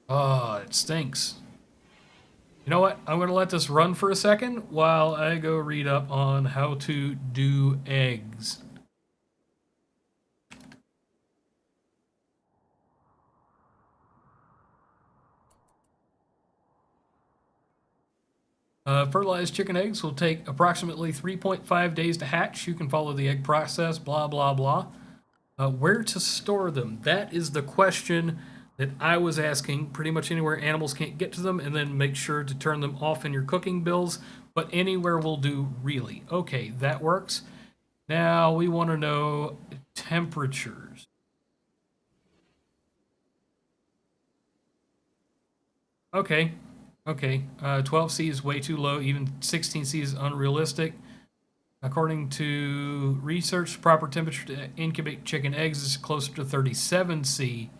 Oh, it stinks. You know what? I'm going to let this run for a second while I go read up on how to do eggs. Fertilized chicken eggs will take approximately 3.5 days to hatch. You can follow the egg process, blah, blah, blah. Where to store them? That is the question that I was asking. Pretty much anywhere animals can't get to them, and then make sure to turn them off in your cooking bills. But anywhere will do, really. Okay, that works. Now we want to know temperatures. Okay. 12°C is way too low. Even 16°C is unrealistic. According to research, proper temperature to incubate chicken eggs is closer to 37°C.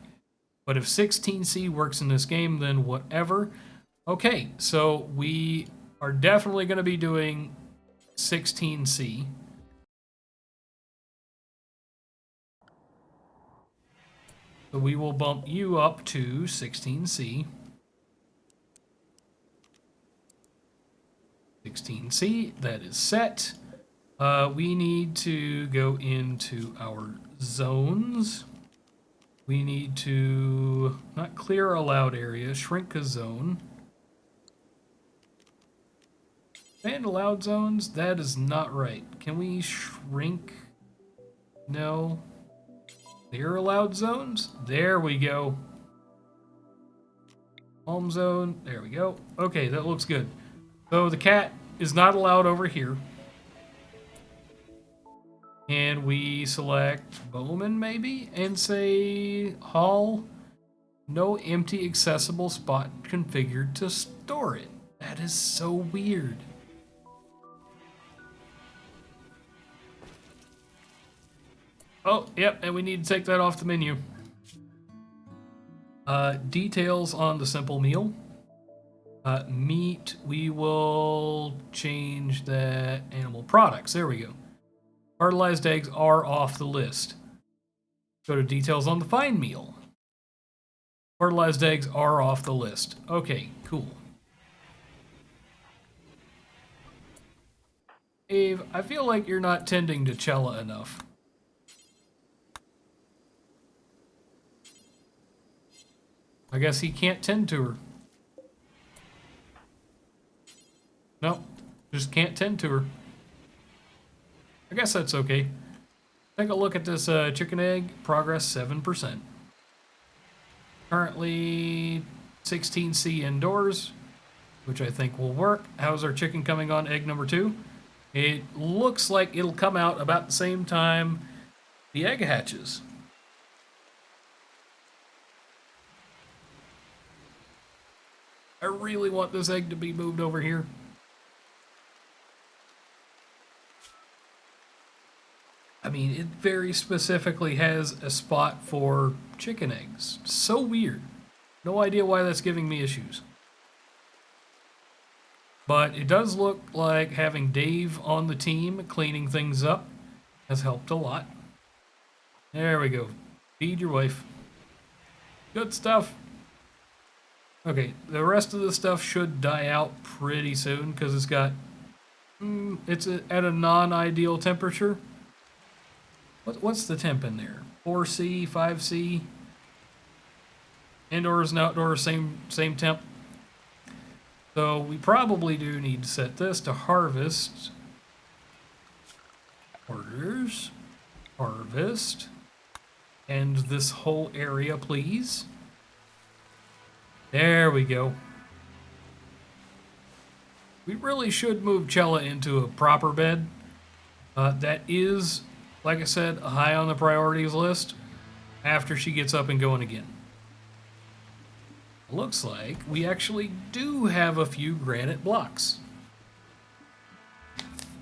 But if 16°C works in this game, then whatever. Okay, so we are definitely going to be doing 16°C. So we will bump you up to 16°C. 16°C, that is set. We need to go into our zones. We need to not clear allowed area, shrink a zone. And allowed zones, that is not right. Can we shrink? No. Clear allowed zones? There we go. Home zone, there we go. Okay, that looks good. So the cat is not allowed over here. And we select Bowman maybe and say haul. No empty accessible spot configured to store it. That is so weird. Oh, yep, and we need to take that off the menu. Details on the simple meal. Meat, we will change that. Animal products, there we go. Fertilized eggs are off the list. Go to details on the fine meal. Fertilized eggs are off the list. Okay, cool. Ave, I feel like you're not tending to Chella enough. I guess he can't tend to her. Nope, just can't tend to her. I guess that's okay. Take a look at this chicken egg. Progress 7%. Currently 16C indoors, which I think will work. How's our chicken coming on egg number 2? It looks like it'll come out about the same time the egg hatches. I really want this egg to be moved over here. I mean, it very specifically has a spot for chicken eggs. So weird. No idea why that's giving me issues. But it does look like having Dave on the team cleaning things up has helped a lot. There we go. Feed your wife. Good stuff. Okay, the rest of the stuff should die out pretty soon because it's got... it's at a non-ideal temperature. What's the temp in there? 4C, 5C? Indoors and outdoors, same temp. So we probably do need to set this to harvest. Orders. Harvest. And this whole area, please. There we go. We really should move Chella into a proper bed. That is, like I said, high on the priorities list after she gets up and going again. Looks like we actually do have a few granite blocks.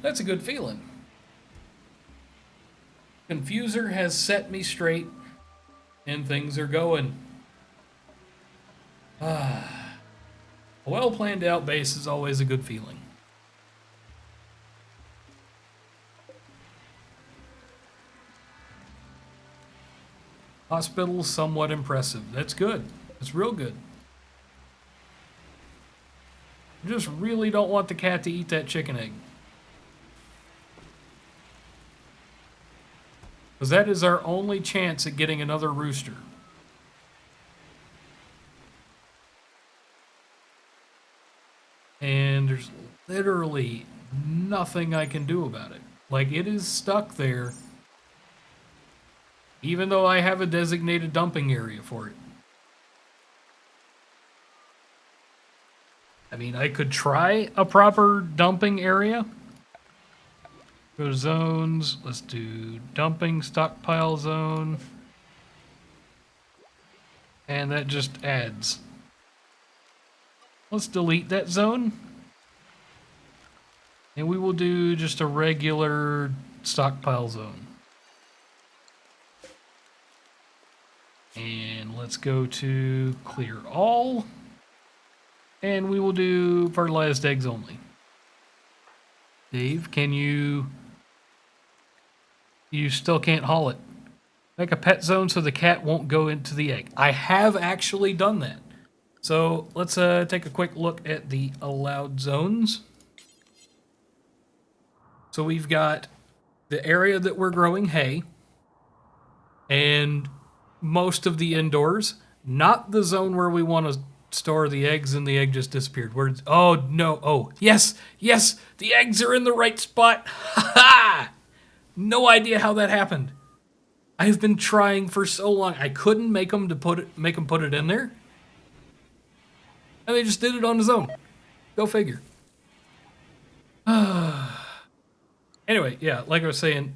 That's a good feeling. Confuser has set me straight and things are going. A well-planned out base is always a good feeling. Hospital, somewhat impressive. That's good. That's real good. I just really don't want the cat to eat that chicken egg. Because that is our only chance at getting another rooster. And there's literally nothing I can do about it. Like, it is stuck there, even though I have a designated dumping area for it. I mean, I could try a proper dumping area. Go to zones. Let's do dumping stockpile zone. And that just adds. Let's delete that zone. And we will do just a regular stockpile zone. And let's go to clear all. And we will do fertilized eggs only. Dave, can you... You still can't haul it. Make a pet zone so the cat won't go into the egg. I have actually done that. So let's take a quick look at the allowed zones. So we've got the area that we're growing hay. And most of the indoors. Not the zone where we want to store the eggs and the egg just disappeared. Oh, no. Oh, yes. Yes. The eggs are in the right spot. Ha ha! No idea how that happened. I've been trying for so long. I couldn't make them put it in there. And they just did it on his own. Go figure. Anyway, yeah, like I was saying,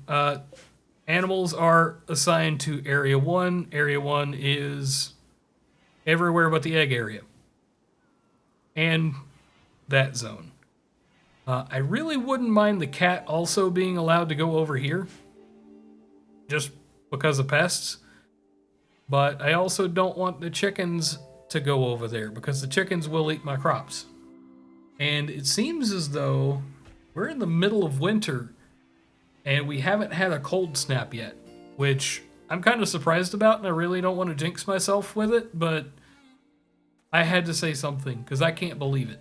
animals are assigned to Area 1. Area 1 is everywhere but the egg area. And that zone. I really wouldn't mind the cat also being allowed to go over here. Just because of pests. But I also don't want the chickens to go over there because the chickens will eat my crops. And it seems as though we're in the middle of winter and we haven't had a cold snap yet, which I'm kind of surprised about, and I really don't want to jinx myself with it, but I had to say something because I can't believe it.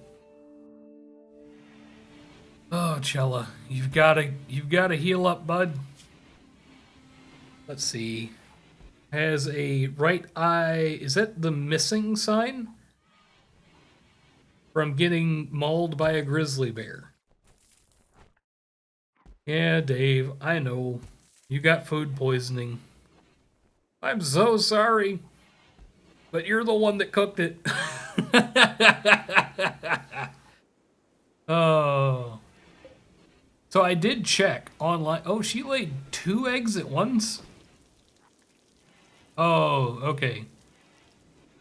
Oh, Chella, you've got to heal up, bud. Let's see. Has a right eye. Is that the missing sign? From getting mauled by a grizzly bear. Yeah, Dave, I know. You got food poisoning. I'm so sorry. But you're the one that cooked it. Oh. So I did check online. Oh, she laid 2 eggs at once? Oh, okay.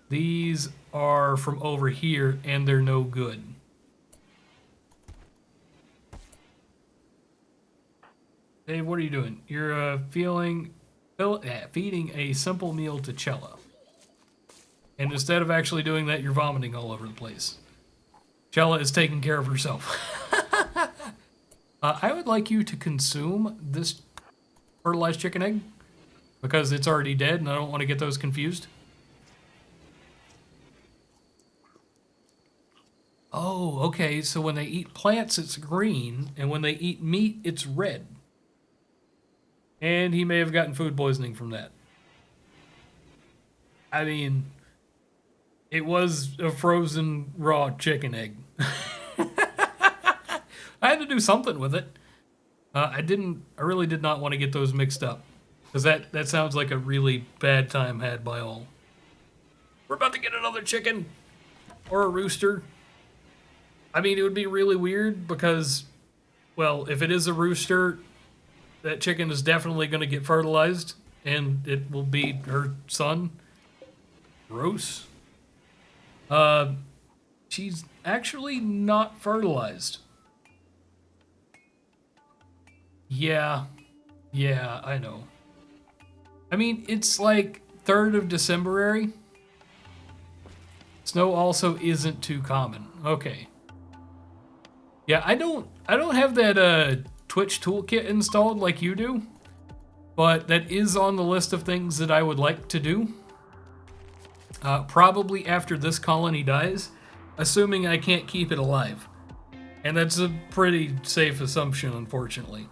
These are from over here, and they're no good. Dave, what are you doing? You're feeding a simple meal to Chella. And instead of actually doing that, you're vomiting all over the place. Chella is taking care of herself. I would like you to consume this fertilized chicken egg because it's already dead and I don't want to get those confused. Oh, okay. So when they eat plants, it's green, and when they eat meat, it's red. And he may have gotten food poisoning from that. I mean, it was a frozen raw chicken egg. I had to do something with it. I really did not want to get those mixed up. Because that sounds like a really bad time had by all. We're about to get another chicken. Or a rooster. I mean, it would be really weird because, well, if it is a rooster, that chicken is definitely going to get fertilized. And it will be her son. Gross. She's actually not fertilized. Yeah, I know. I mean, it's like 3rd of December. Snow also isn't too common. Okay. Yeah, I don't have that Twitch toolkit installed like you do, but that is on the list of things that I would like to do. Probably after this colony dies, assuming I can't keep it alive. And that's a pretty safe assumption, unfortunately.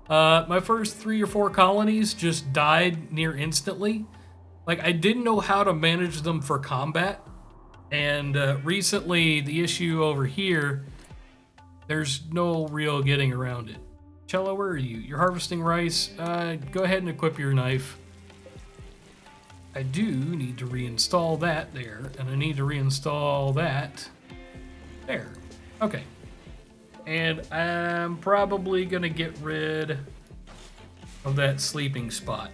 My first 3 or 4 colonies just died near instantly. Like, I didn't know how to manage them for combat. And recently, the issue over here, there's no real getting around it. Cello, where are you? You're harvesting rice. Go ahead and equip your knife. I do need to reinstall that there, and I need to reinstall that there. Okay. And I'm probably going to get rid of that sleeping spot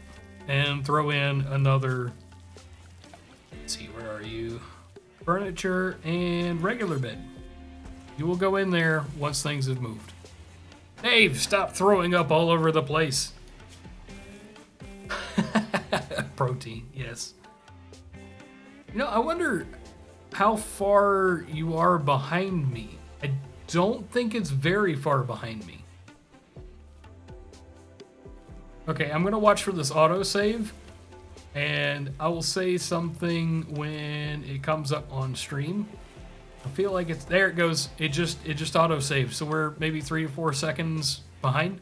and throw in another, let's see, where are you? Furniture and regular bed. You will go in there once things have moved. Dave, stop throwing up all over the place. Protein, yes. You know, I wonder how far you are behind me. I don't think it's very far behind me. Okay, I'm gonna watch for this autosave, and I will say something when it comes up on stream. I feel like it's there. It goes. It just autosaves. So we're maybe 3 or 4 seconds behind.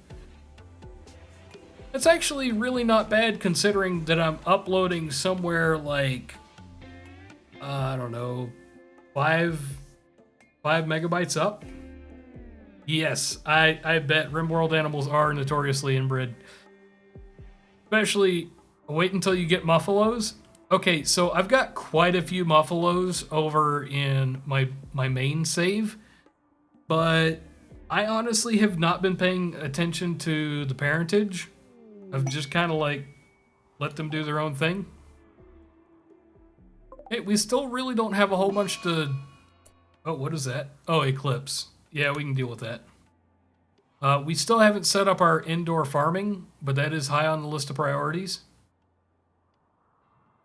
That's actually really not bad considering that I'm uploading somewhere like I don't know, 5 megabytes up. Yes, I bet Rimworld animals are notoriously inbred. Especially, wait until you get muffalos. Okay, so I've got quite a few muffalos over in my main save, but I honestly have not been paying attention to the parentage. I've just kind of like let them do their own thing. Hey, we still really don't have a whole bunch to... Oh, what is that? Oh, Eclipse. Yeah, we can deal with that. We still haven't set up our indoor farming, but that is high on the list of priorities.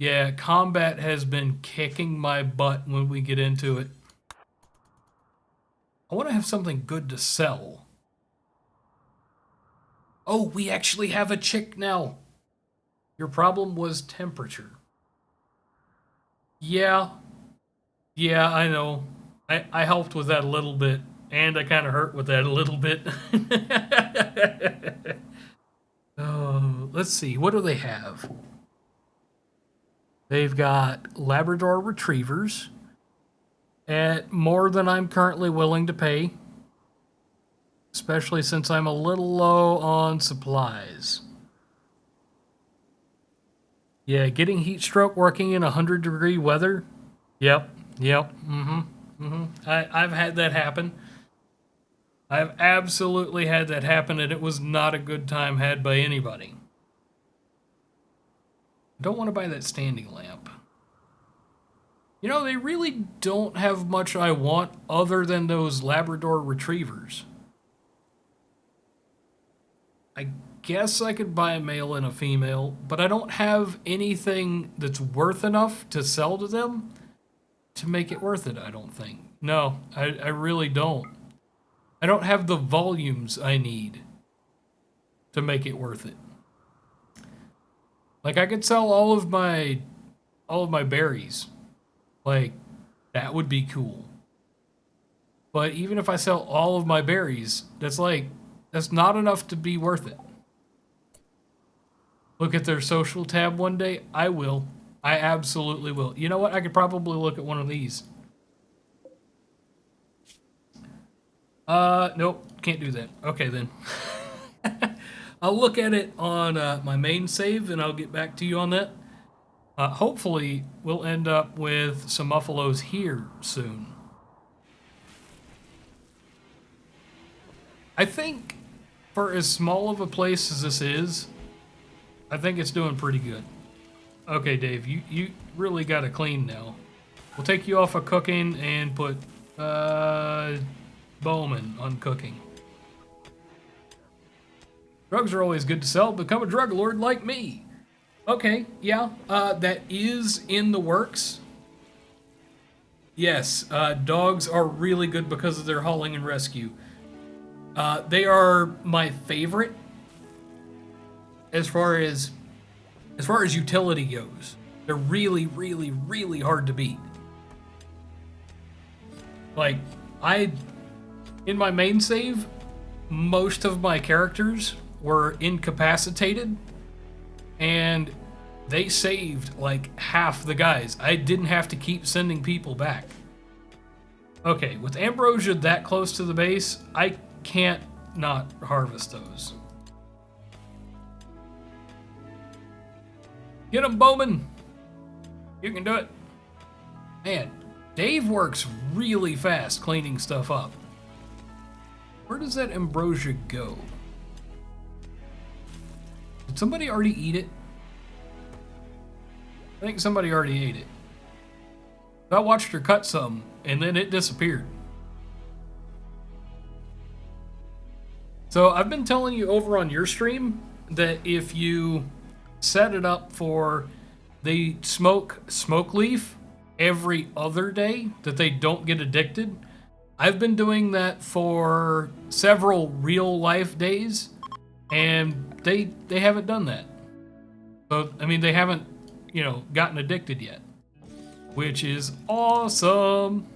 Yeah, combat has been kicking my butt when we get into it. I want to have something good to sell. Oh, we actually have a chick now. Your problem was temperature. Yeah. Yeah, I know. I helped with that a little bit. And I kind of hurt with that a little bit. Oh, let's see. What do they have? They've got Labrador Retrievers at more than I'm currently willing to pay, especially since I'm a little low on supplies. Yeah, getting heat stroke working in 100-degree weather. Yep, yep, I've had that happen. I've absolutely had that happen, and it was not a good time had by anybody. I don't want to buy that standing lamp. You know, they really don't have much I want other than those Labrador Retrievers. I guess I could buy a male and a female, but I don't have anything that's worth enough to sell to them to make it worth it, I don't think. No, I really don't. I don't have the volumes I need to make it worth it. Like, I could sell all of my berries. Like, that would be cool. But even if I sell all of my berries, that's not enough to be worth it. Look at their social tab one day? I will. I absolutely will. You know what? I could probably look at one of these. Nope. Can't do that. Okay, then. I'll look at it on my main save, and I'll get back to you on that. Hopefully, we'll end up with some Muffalos here soon. I think for as small of a place as this is, I think it's doing pretty good. Okay, Dave, you really got to clean now. We'll take you off of cooking and put Bowman on cooking. Drugs are always good to sell. Become a drug lord like me. Okay, yeah, that is in the works. Yes, dogs are really good because of their hauling and rescue. They are my favorite as far as utility goes. They're really, really, really hard to beat. Like, in my main save, most of my characters were incapacitated, and they saved like half the guys. I didn't have to keep sending people back. Okay, with ambrosia that close to the base, I can't not harvest those. Get him, Bowman! You can do it. Man, Dave works really fast cleaning stuff up. Where does that ambrosia go? Did somebody already eat it? I think somebody already ate it. I watched her cut some, and then it disappeared. So I've been telling you over on your stream that if you set it up for they smoke leaf every other day, that they don't get addicted. I've been doing that for several real life days, and they haven't done that. So, I mean, they haven't, gotten addicted yet, which is awesome.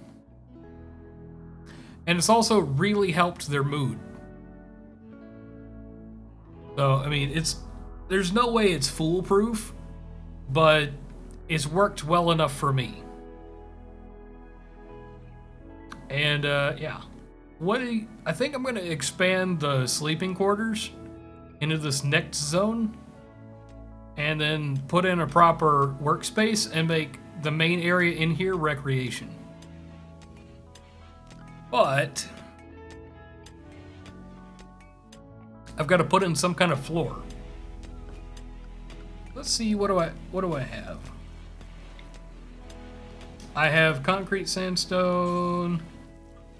And it's also really helped their mood. So, I mean, there's no way it's foolproof, but it's worked well enough for me. And, yeah. I think I'm going to expand the sleeping quarters into this next zone, and then put in a proper workspace and make the main area in here recreation. But I've got to put in some kind of floor. Let's see, what do I have? I have concrete sandstone.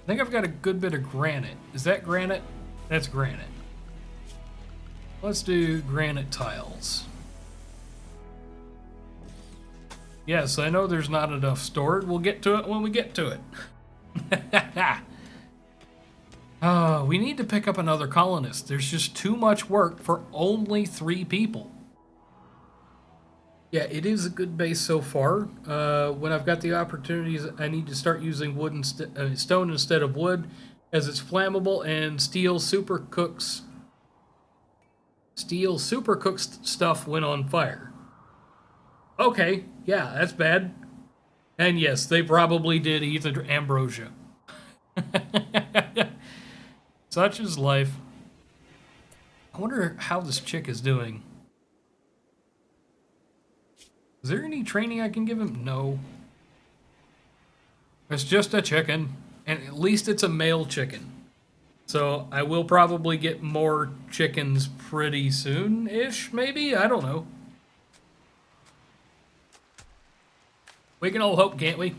I think I've got a good bit of granite. Is that granite? That's granite. Let's do granite tiles. Yes, I know there's not enough stored. We'll get to it when we get to it. We need to pick up another colonist. There's just too much work for only 3 people. Yeah, it is a good base so far. When I've got the opportunities, I need to start using stone instead of wood, as it's flammable, and steel super cooks stuff when on fire. Okay, yeah, that's bad. And yes, they probably did eat the ambrosia. Such is life. I wonder how this chick is doing. Is there any training I can give him? No. It's just a chicken. And at least it's a male chicken. So I will probably get more chickens pretty soon-ish, maybe? I don't know. We can all hope, can't we?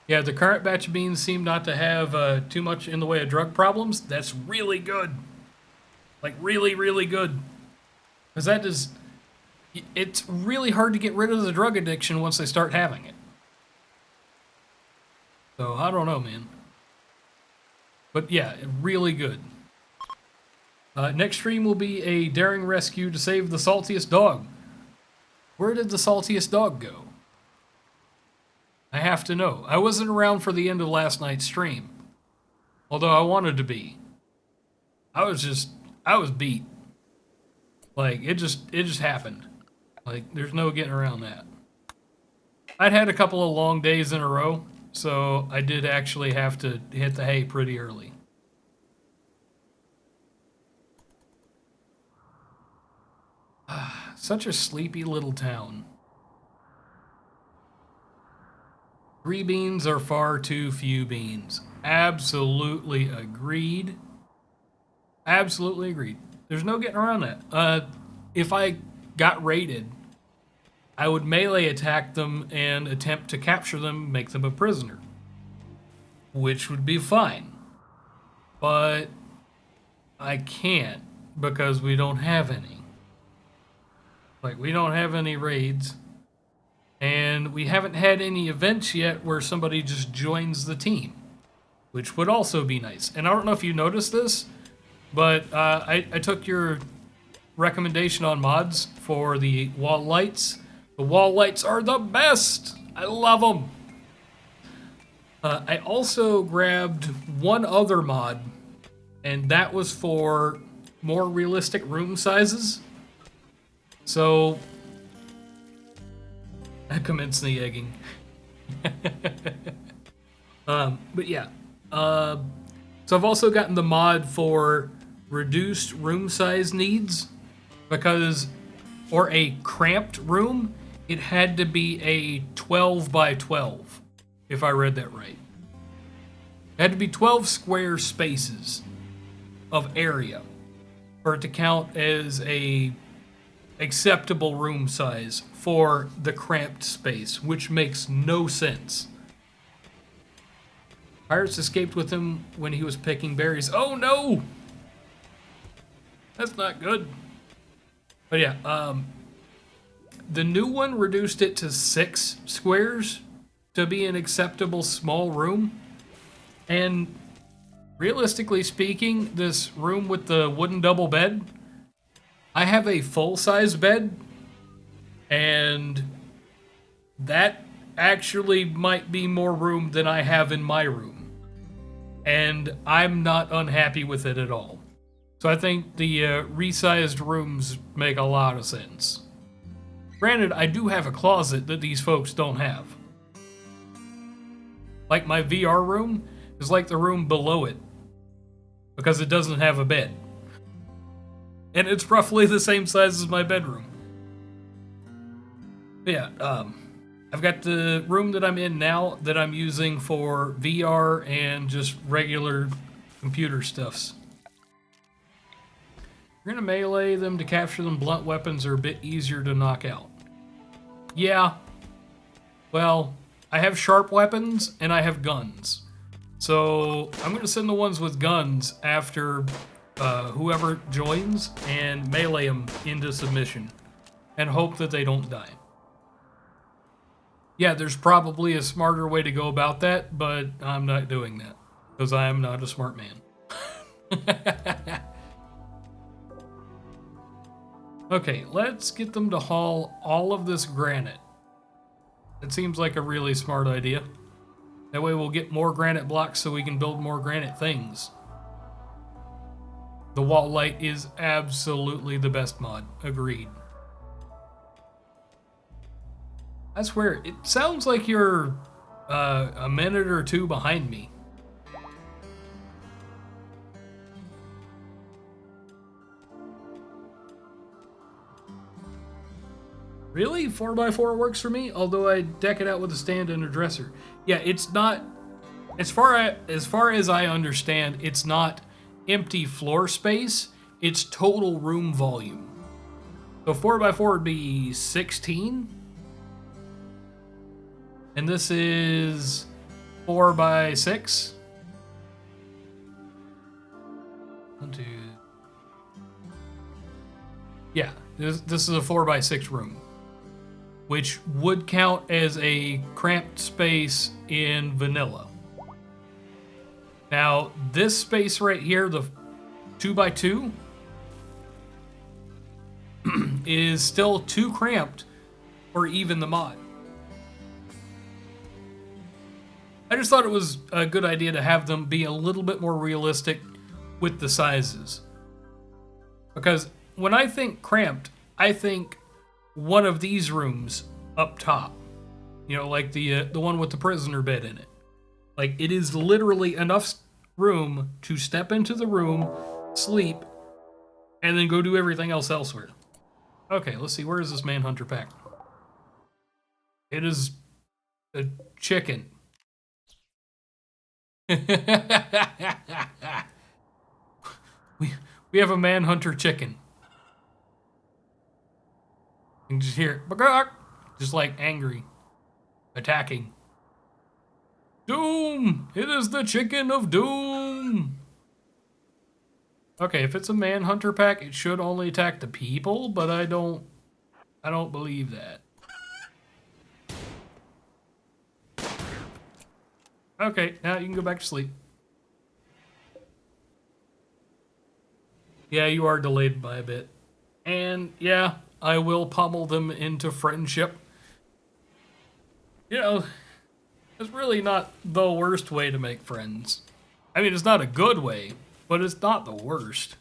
Yeah, the current batch of beans seem not to have too much in the way of drug problems. That's really good. Like, really, really good. Because that is... It's really hard to get rid of the drug addiction once they start having it. So, I don't know, man. But yeah, really good. Next stream will be a daring rescue to save the saltiest dog. Where did the saltiest dog go? I have to know. I wasn't around for the end of last night's stream. Although I wanted to be. I was beat. Like, it just happened. Like, there's no getting around that. I'd had a couple of long days in a row, so I did actually have to hit the hay pretty early. Such a sleepy little town. 3 beans are far too few beans. Absolutely agreed. Absolutely agreed. There's no getting around that. If I got raided, I would melee attack them and attempt to capture them, make them a prisoner. Which would be fine. But I can't because we don't have any. Like, we don't have any raids. And we haven't had any events yet where somebody just joins the team. Which would also be nice. And I don't know if you noticed this, but I took your recommendation on mods for the wall lights. The wall lights are the best! I love them! I also grabbed one other mod, and that was for more realistic room sizes. So, I commence the egging. But yeah. So I've also gotten the mod for reduced room size needs, because for a cramped room, it had to be a 12 by 12, if I read that right. It had to be 12 square spaces of area for it to count as a acceptable room size for the cramped space, which makes no sense. Pirates escaped with him when he was picking berries. Oh no! That's not good. But yeah, the new one reduced it to 6 squares to be an acceptable small room. And realistically speaking, this room with the wooden double bed, I have a full-size bed, and that actually might be more room than I have in my room. And I'm not unhappy with it at all. So I think the resized rooms make a lot of sense. Granted, I do have a closet that these folks don't have. Like, my VR room is like the room below it, because it doesn't have a bed. And it's roughly the same size as my bedroom. But yeah, I've got the room that I'm in now that I'm using for VR and just regular computer stuffs. You're gonna melee them to capture them. Blunt weapons are a bit easier to knock out. Yeah. Well, I have sharp weapons and I have guns. So I'm gonna send the ones with guns after whoever joins and melee them into submission and hope that they don't die. Yeah, there's probably a smarter way to go about that, but I'm not doing that because I am not a smart man. Okay, let's get them to haul all of this granite. It seems like a really smart idea. That way we'll get more granite blocks so we can build more granite things. The wall light is absolutely the best mod. Agreed. I swear, it sounds like you're a minute or two behind me. Really? 4x4 works for me, although I deck it out with a stand and a dresser. Yeah, it's not, as far as I understand, it's not empty floor space, it's total room volume. So 4x4 would be 16. And this is 4x6. 1, 2. Yeah, this is a 4x6 room, which would count as a cramped space in vanilla. Now, this space right here, the 2x2, is still too cramped for even the mod. I just thought it was a good idea to have them be a little bit more realistic with the sizes. Because when I think cramped, I think one of these rooms up top. You know, like the one with the prisoner bed in it. Like, it is literally enough room to step into the room, sleep, and then go do everything else elsewhere. Okay, let's see. Where is this manhunter pack? It is a chicken. we have a manhunter chicken. You can just hear it, just like angry, attacking. Doom! It is the chicken of doom! Okay, if it's a manhunter pack, it should only attack the people, but I don't believe that. Okay, now you can go back to sleep. Yeah, you are delayed by a bit. And yeah, I will pummel them into friendship. You know, it's really not the worst way to make friends. I mean, it's not a good way, but it's not the worst.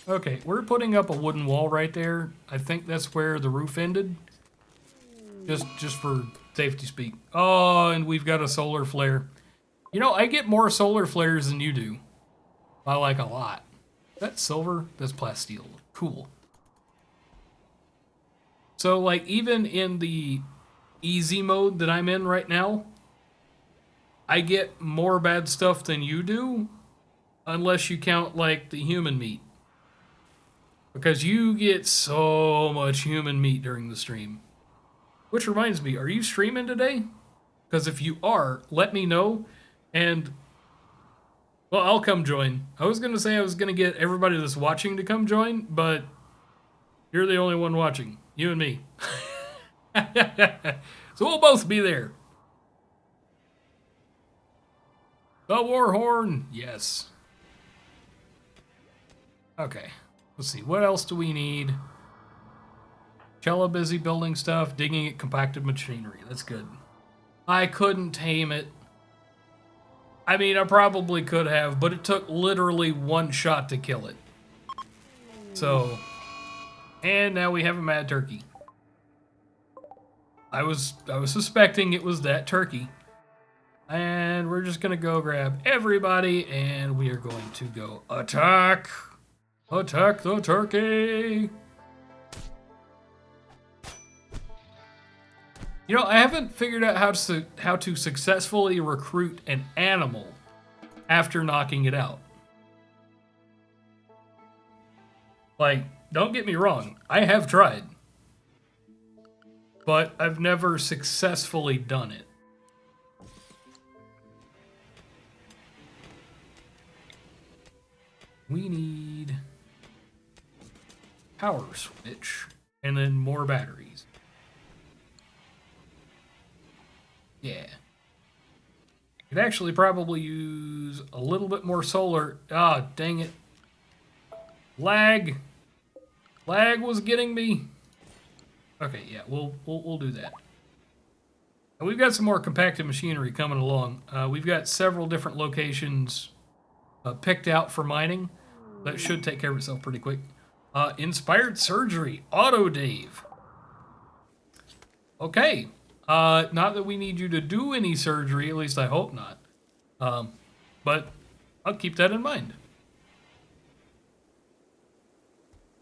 Okay, we're putting up a wooden wall right there. I think that's where the roof ended. Just for safety speak. Oh, and we've got a solar flare. You know, I get more solar flares than you do. By like a lot. That's silver, that's plasteel. Cool. So like even in the easy mode that I'm in right now, I get more bad stuff than you do, unless you count like the human meat. Because you get so much human meat during the stream. Which reminds me, are you streaming today? Because if you are, let me know, and well, I'll come join. I was gonna say I was gonna get everybody that's watching to come join, but you're the only one watching. You and me. So we'll both be there. The war horn, yes. Okay, let's see. What else do we need? Cello busy building stuff, digging at compacted machinery. That's good. I couldn't tame it. I mean, I probably could have, but it took literally one shot to kill it. So, and now we have a mad turkey. I was suspecting it was that turkey. And we're just gonna go grab everybody, and we are going to go attack! Attack the turkey! You know, I haven't figured out how to successfully recruit an animal after knocking it out. Like, don't get me wrong, I have tried. But I've never successfully done it. We need power switch and then more batteries. Yeah. Could actually probably use a little bit more solar. Ah, dang it. Lag. Lag was getting me. Okay, yeah, we'll do that. And we've got some more compacted machinery coming along. We've got several different locations picked out for mining. That should take care of itself pretty quick. Inspired surgery, Auto Dave. Okay. Not that we need you to do any surgery, at least I hope not. But I'll keep that in mind.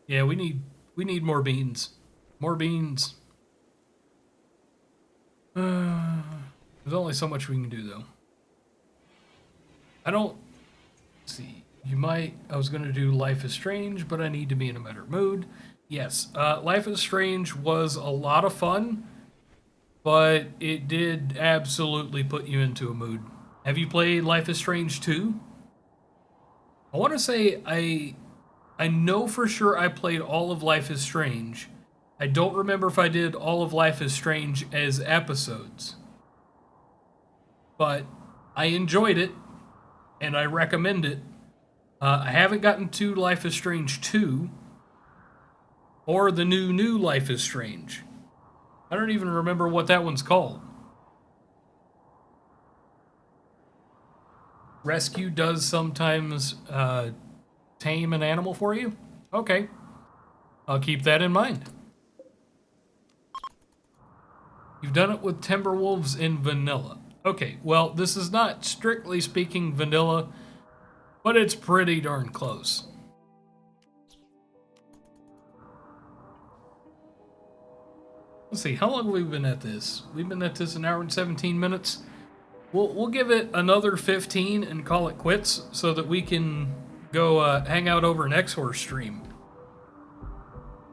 Yeah, we need more beans. More beans. There's only so much we can do though. I don't see. You might. I was gonna do Life is Strange, but I need to be in a better mood. Yes, Life is Strange was a lot of fun, but it did absolutely put you into a mood. Have you played Life is Strange 2? I want to say I know for sure I played all of Life is Strange. I don't remember if I did all of Life is Strange as episodes. But I enjoyed it, and I recommend it. I haven't gotten to Life is Strange 2, or the new Life is Strange. I don't even remember what that one's called. Rescue does sometimes tame an animal for you? Okay. I'll keep that in mind. You've done it with Timberwolves in vanilla. Okay, well, this is not strictly speaking vanilla, but it's pretty darn close. Let's see, how long have we been at this? We've been at this an hour and 17 minutes. We'll give it another 15 and call it quits so that we can go hang out over an X-Horse stream.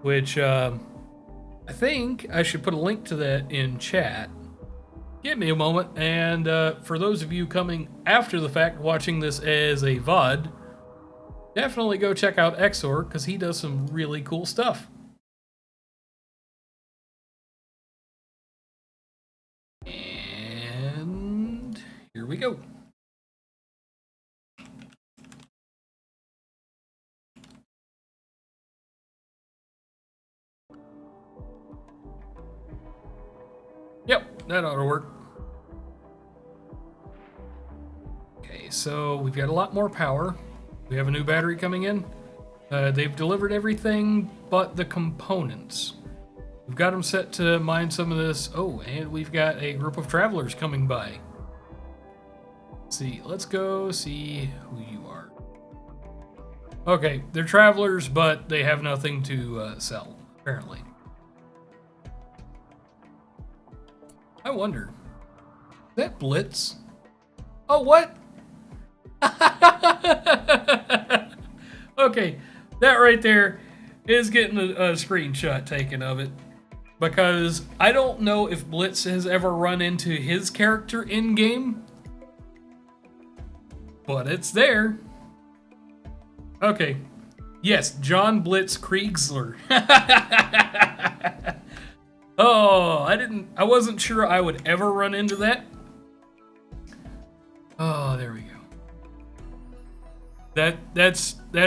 Which, I think I should put a link to that in chat. Give me a moment, and for those of you coming after the fact watching this as a VOD, definitely go check out Exor, because he does some really cool stuff. And here we go. Yep, that ought to work. Okay, so we've got a lot more power. We have a new battery coming in. They've delivered everything but the components. We've got them set to mine some of this. Oh, and we've got a group of travelers coming by. Let's see, let's go see who you are. Okay, they're travelers, but they have nothing to sell, apparently. I wonder, is that Blitz? Oh, what? Okay, that right there is getting a screenshot taken of it. Because I don't know if Blitz has ever run into his character in-game. But it's there. Okay. Yes, John Blitz Kriegsler. Oh, I wasn't sure I would ever run into that. Oh, there we go. That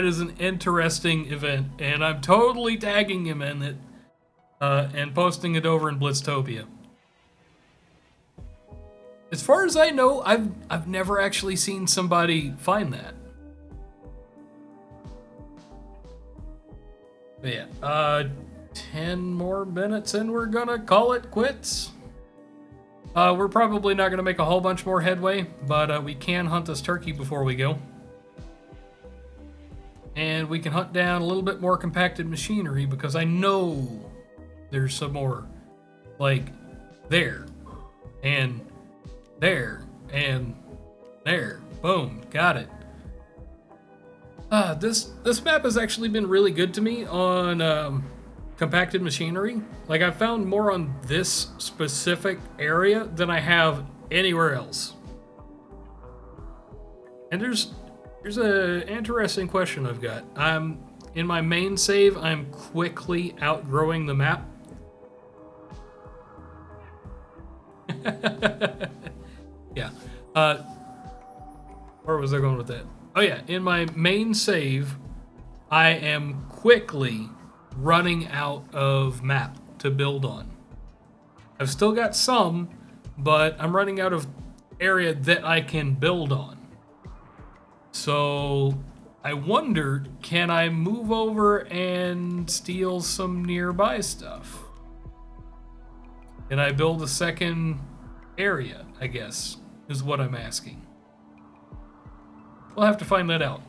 is an interesting event, and I'm totally tagging him in it and posting it over in Blitztopia. As far as I know, I've never actually seen somebody find that. But yeah, 10 more minutes and we're gonna call it quits. We're probably not gonna make a whole bunch more headway, but we can hunt this turkey before we go. And we can hunt down a little bit more compacted machinery because I know there's some more. Like, there. And there. And there. Boom. Got it. This map has actually been really good to me on compacted machinery. Like, I found more on this specific area than I have anywhere else. And Here's an interesting question I've got. In my main save, I'm quickly outgrowing the map. Yeah. Where was I going with that? Oh yeah, in my main save, I am quickly running out of map to build on. I've still got some, but I'm running out of area that I can build on. So I wondered, can I move over and steal some nearby stuff? Can I build a second area, I guess, is what I'm asking. We'll have to find that out.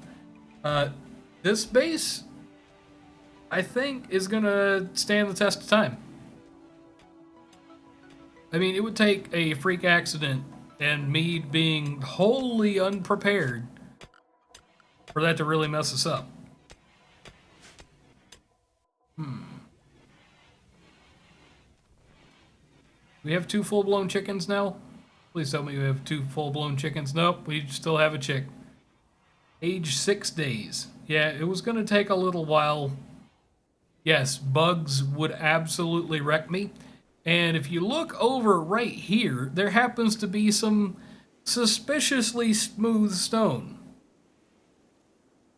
This base, I think, is gonna stand the test of time. I mean, it would take a freak accident and me being wholly unprepared for that to really mess us up. We have 2 full-blown chickens now? Please tell me we have 2 full-blown chickens. Nope, we still have a chick. Age 6 days. Yeah, it was going to take a little while. Yes, bugs would absolutely wreck me. And if you look over right here, there happens to be some suspiciously smooth stone.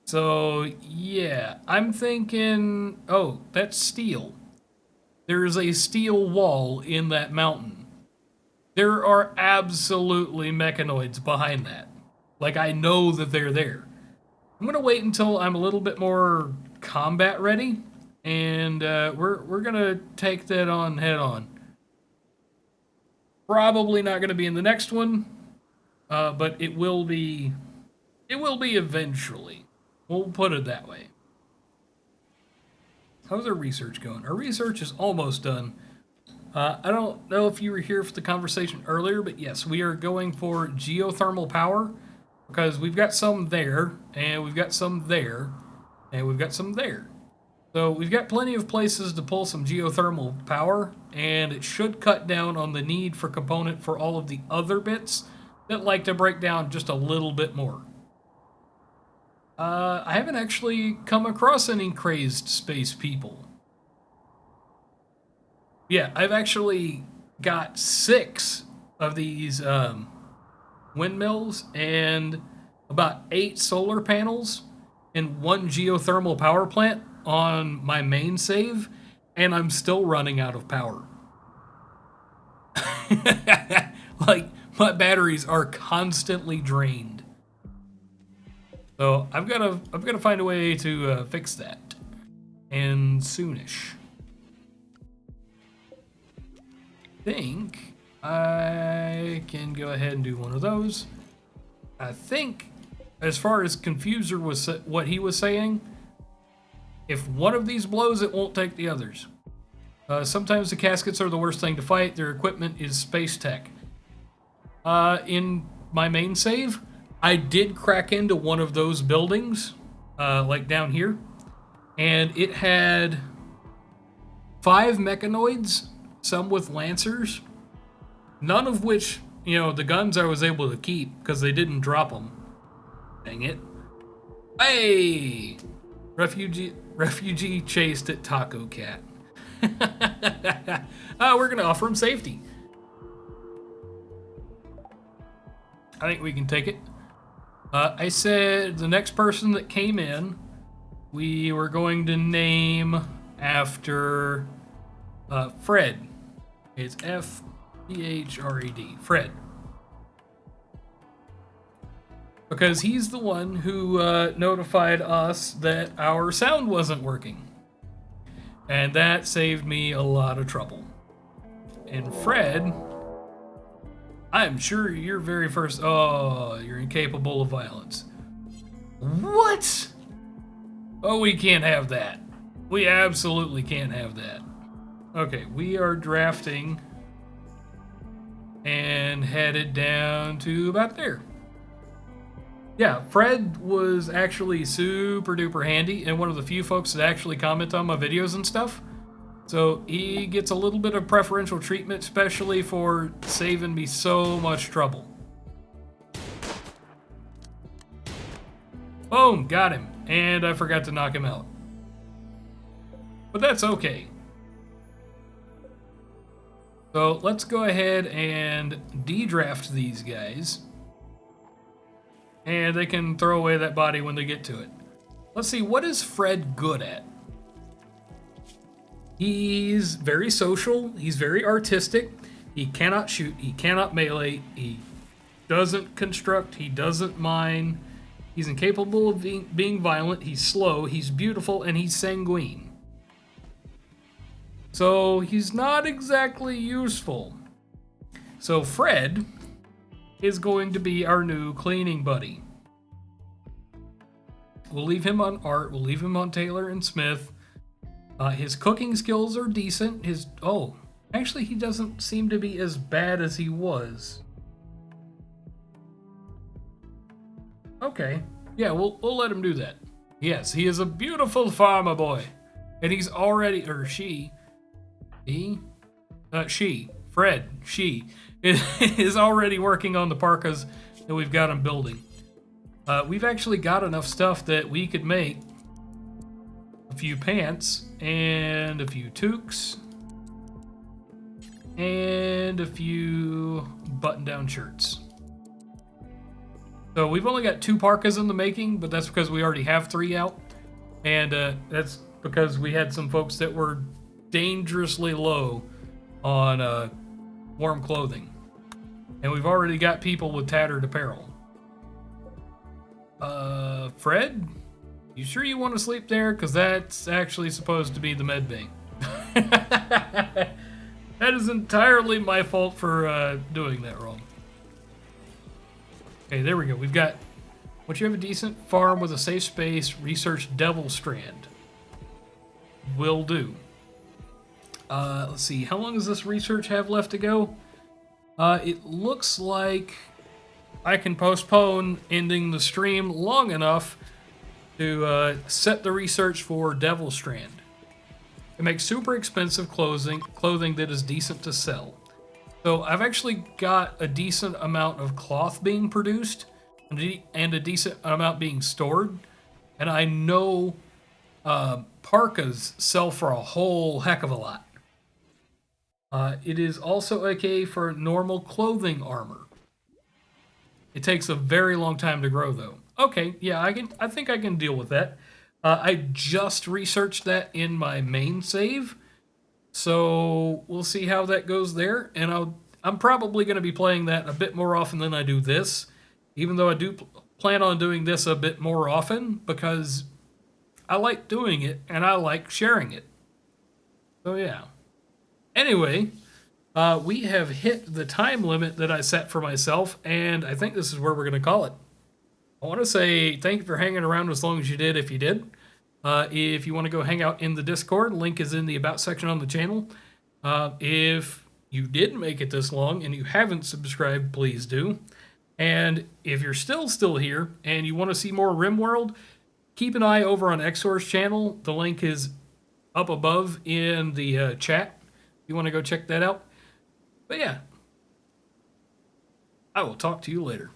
So, yeah, I'm thinking, oh, that's steel. There is a steel wall in that mountain. There are absolutely mechanoids behind that. Like, I know that they're there. I'm gonna wait until I'm a little bit more combat ready, and we're gonna take that on head on. Probably not gonna be in the next one, but it will be. It will be eventually. We'll put it that way. How's our research going? Our research is almost done. I don't know if you were here for the conversation earlier, but yes, we are going for geothermal power because we've got some there, and we've got some there, and we've got some there. So we've got plenty of places to pull some geothermal power, and it should cut down on the need for component for all of the other bits that like to break down just a little bit more. I haven't actually come across any crazed space people. Yeah, I've actually got 6 of these windmills and about 8 solar panels and 1 geothermal power plant on my main save, and I'm still running out of power. Like, my batteries are constantly drained. So I've got to find a way to fix that, and soonish. I think I can go ahead and do one of those. I think, as far as Confuser was what he was saying, if one of these blows, it won't take the others. Sometimes the caskets are the worst thing to fight. Their equipment is space tech. In my main save, I did crack into one of those buildings, like down here, and it had 5 mechanoids, some with lancers, none of which, you know, the guns I was able to keep because they didn't drop them. Dang it. Hey! Refugee chased at Taco Cat. We're going to offer him safety. I think we can take it. I said the next person that came in, we were going to name after Fred. It's F-E-H-R-E-D. Fred. Because he's the one who notified us that our sound wasn't working. And that saved me a lot of trouble. And Fred, I'm sure your very first... Oh, you're incapable of violence. What? Oh, we can't have that. We absolutely can't have that. Okay, we are drafting and headed down to about there. Yeah, Fred was actually super duper handy and one of the few folks that actually comment on my videos and stuff. So he gets a little bit of preferential treatment, especially for saving me so much trouble. Boom, got him. And I forgot to knock him out. But that's okay. So let's go ahead and de-draft these guys. And they can throw away that body when they get to it. Let's see, what is Fred good at? He's very social. He's very artistic. He cannot shoot. He cannot melee. He doesn't construct. He doesn't mine. He's incapable of being violent. He's slow. He's beautiful. And he's sanguine. So he's not exactly useful. So Fred is going to be our new cleaning buddy. We'll leave him on Art. We'll leave him on Taylor and Smith. His cooking skills are decent. Actually, he doesn't seem to be as bad as he was. Okay. Yeah, we'll let him do that. Yes, he is a beautiful farmer boy. And he's already, or she, Fred, she, is already working on the parkas that we've got him building. We've actually got enough stuff that we could make a few pants and a few toques and a few button-down shirts. So we've only got 2 parkas in the making, but that's because we already have 3 out. And that's because we had some folks that were dangerously low on warm clothing. And we've already got people with tattered apparel. Fred? You sure you want to sleep there? Because that's actually supposed to be the med bay. That is entirely my fault for doing that wrong. Okay, there we go. We've got... Once you have a decent farm with a safe space, research Devil Strand. Will do. Let's see. How long does this research have left to go? It looks like I can postpone ending the stream long enough to set the research for Devil Strand. It makes super expensive clothing that is decent to sell. So I've actually got a decent amount of cloth being produced and a decent amount being stored. And I know parkas sell for a whole heck of a lot. It is also okay for normal clothing armor. It takes a very long time to grow, though. Okay, yeah, I think I can deal with that. I just researched that in my main save, so we'll see how that goes there. And I'm probably going to be playing that a bit more often than I do this, even though I do plan on doing this a bit more often because I like doing it and I like sharing it. So yeah. Anyway, we have hit the time limit that I set for myself, and I think this is where we're going to call it. I want to say thank you for hanging around as long as you did, if you did. If you want to go hang out in the Discord, link is in the About section on the channel. If you did make it this long and you haven't subscribed, please do. And if you're still here and you want to see more Rimworld, keep an eye over on Xor's channel. The link is up above in the chat. If you want to go check that out. But yeah, I will talk to you later.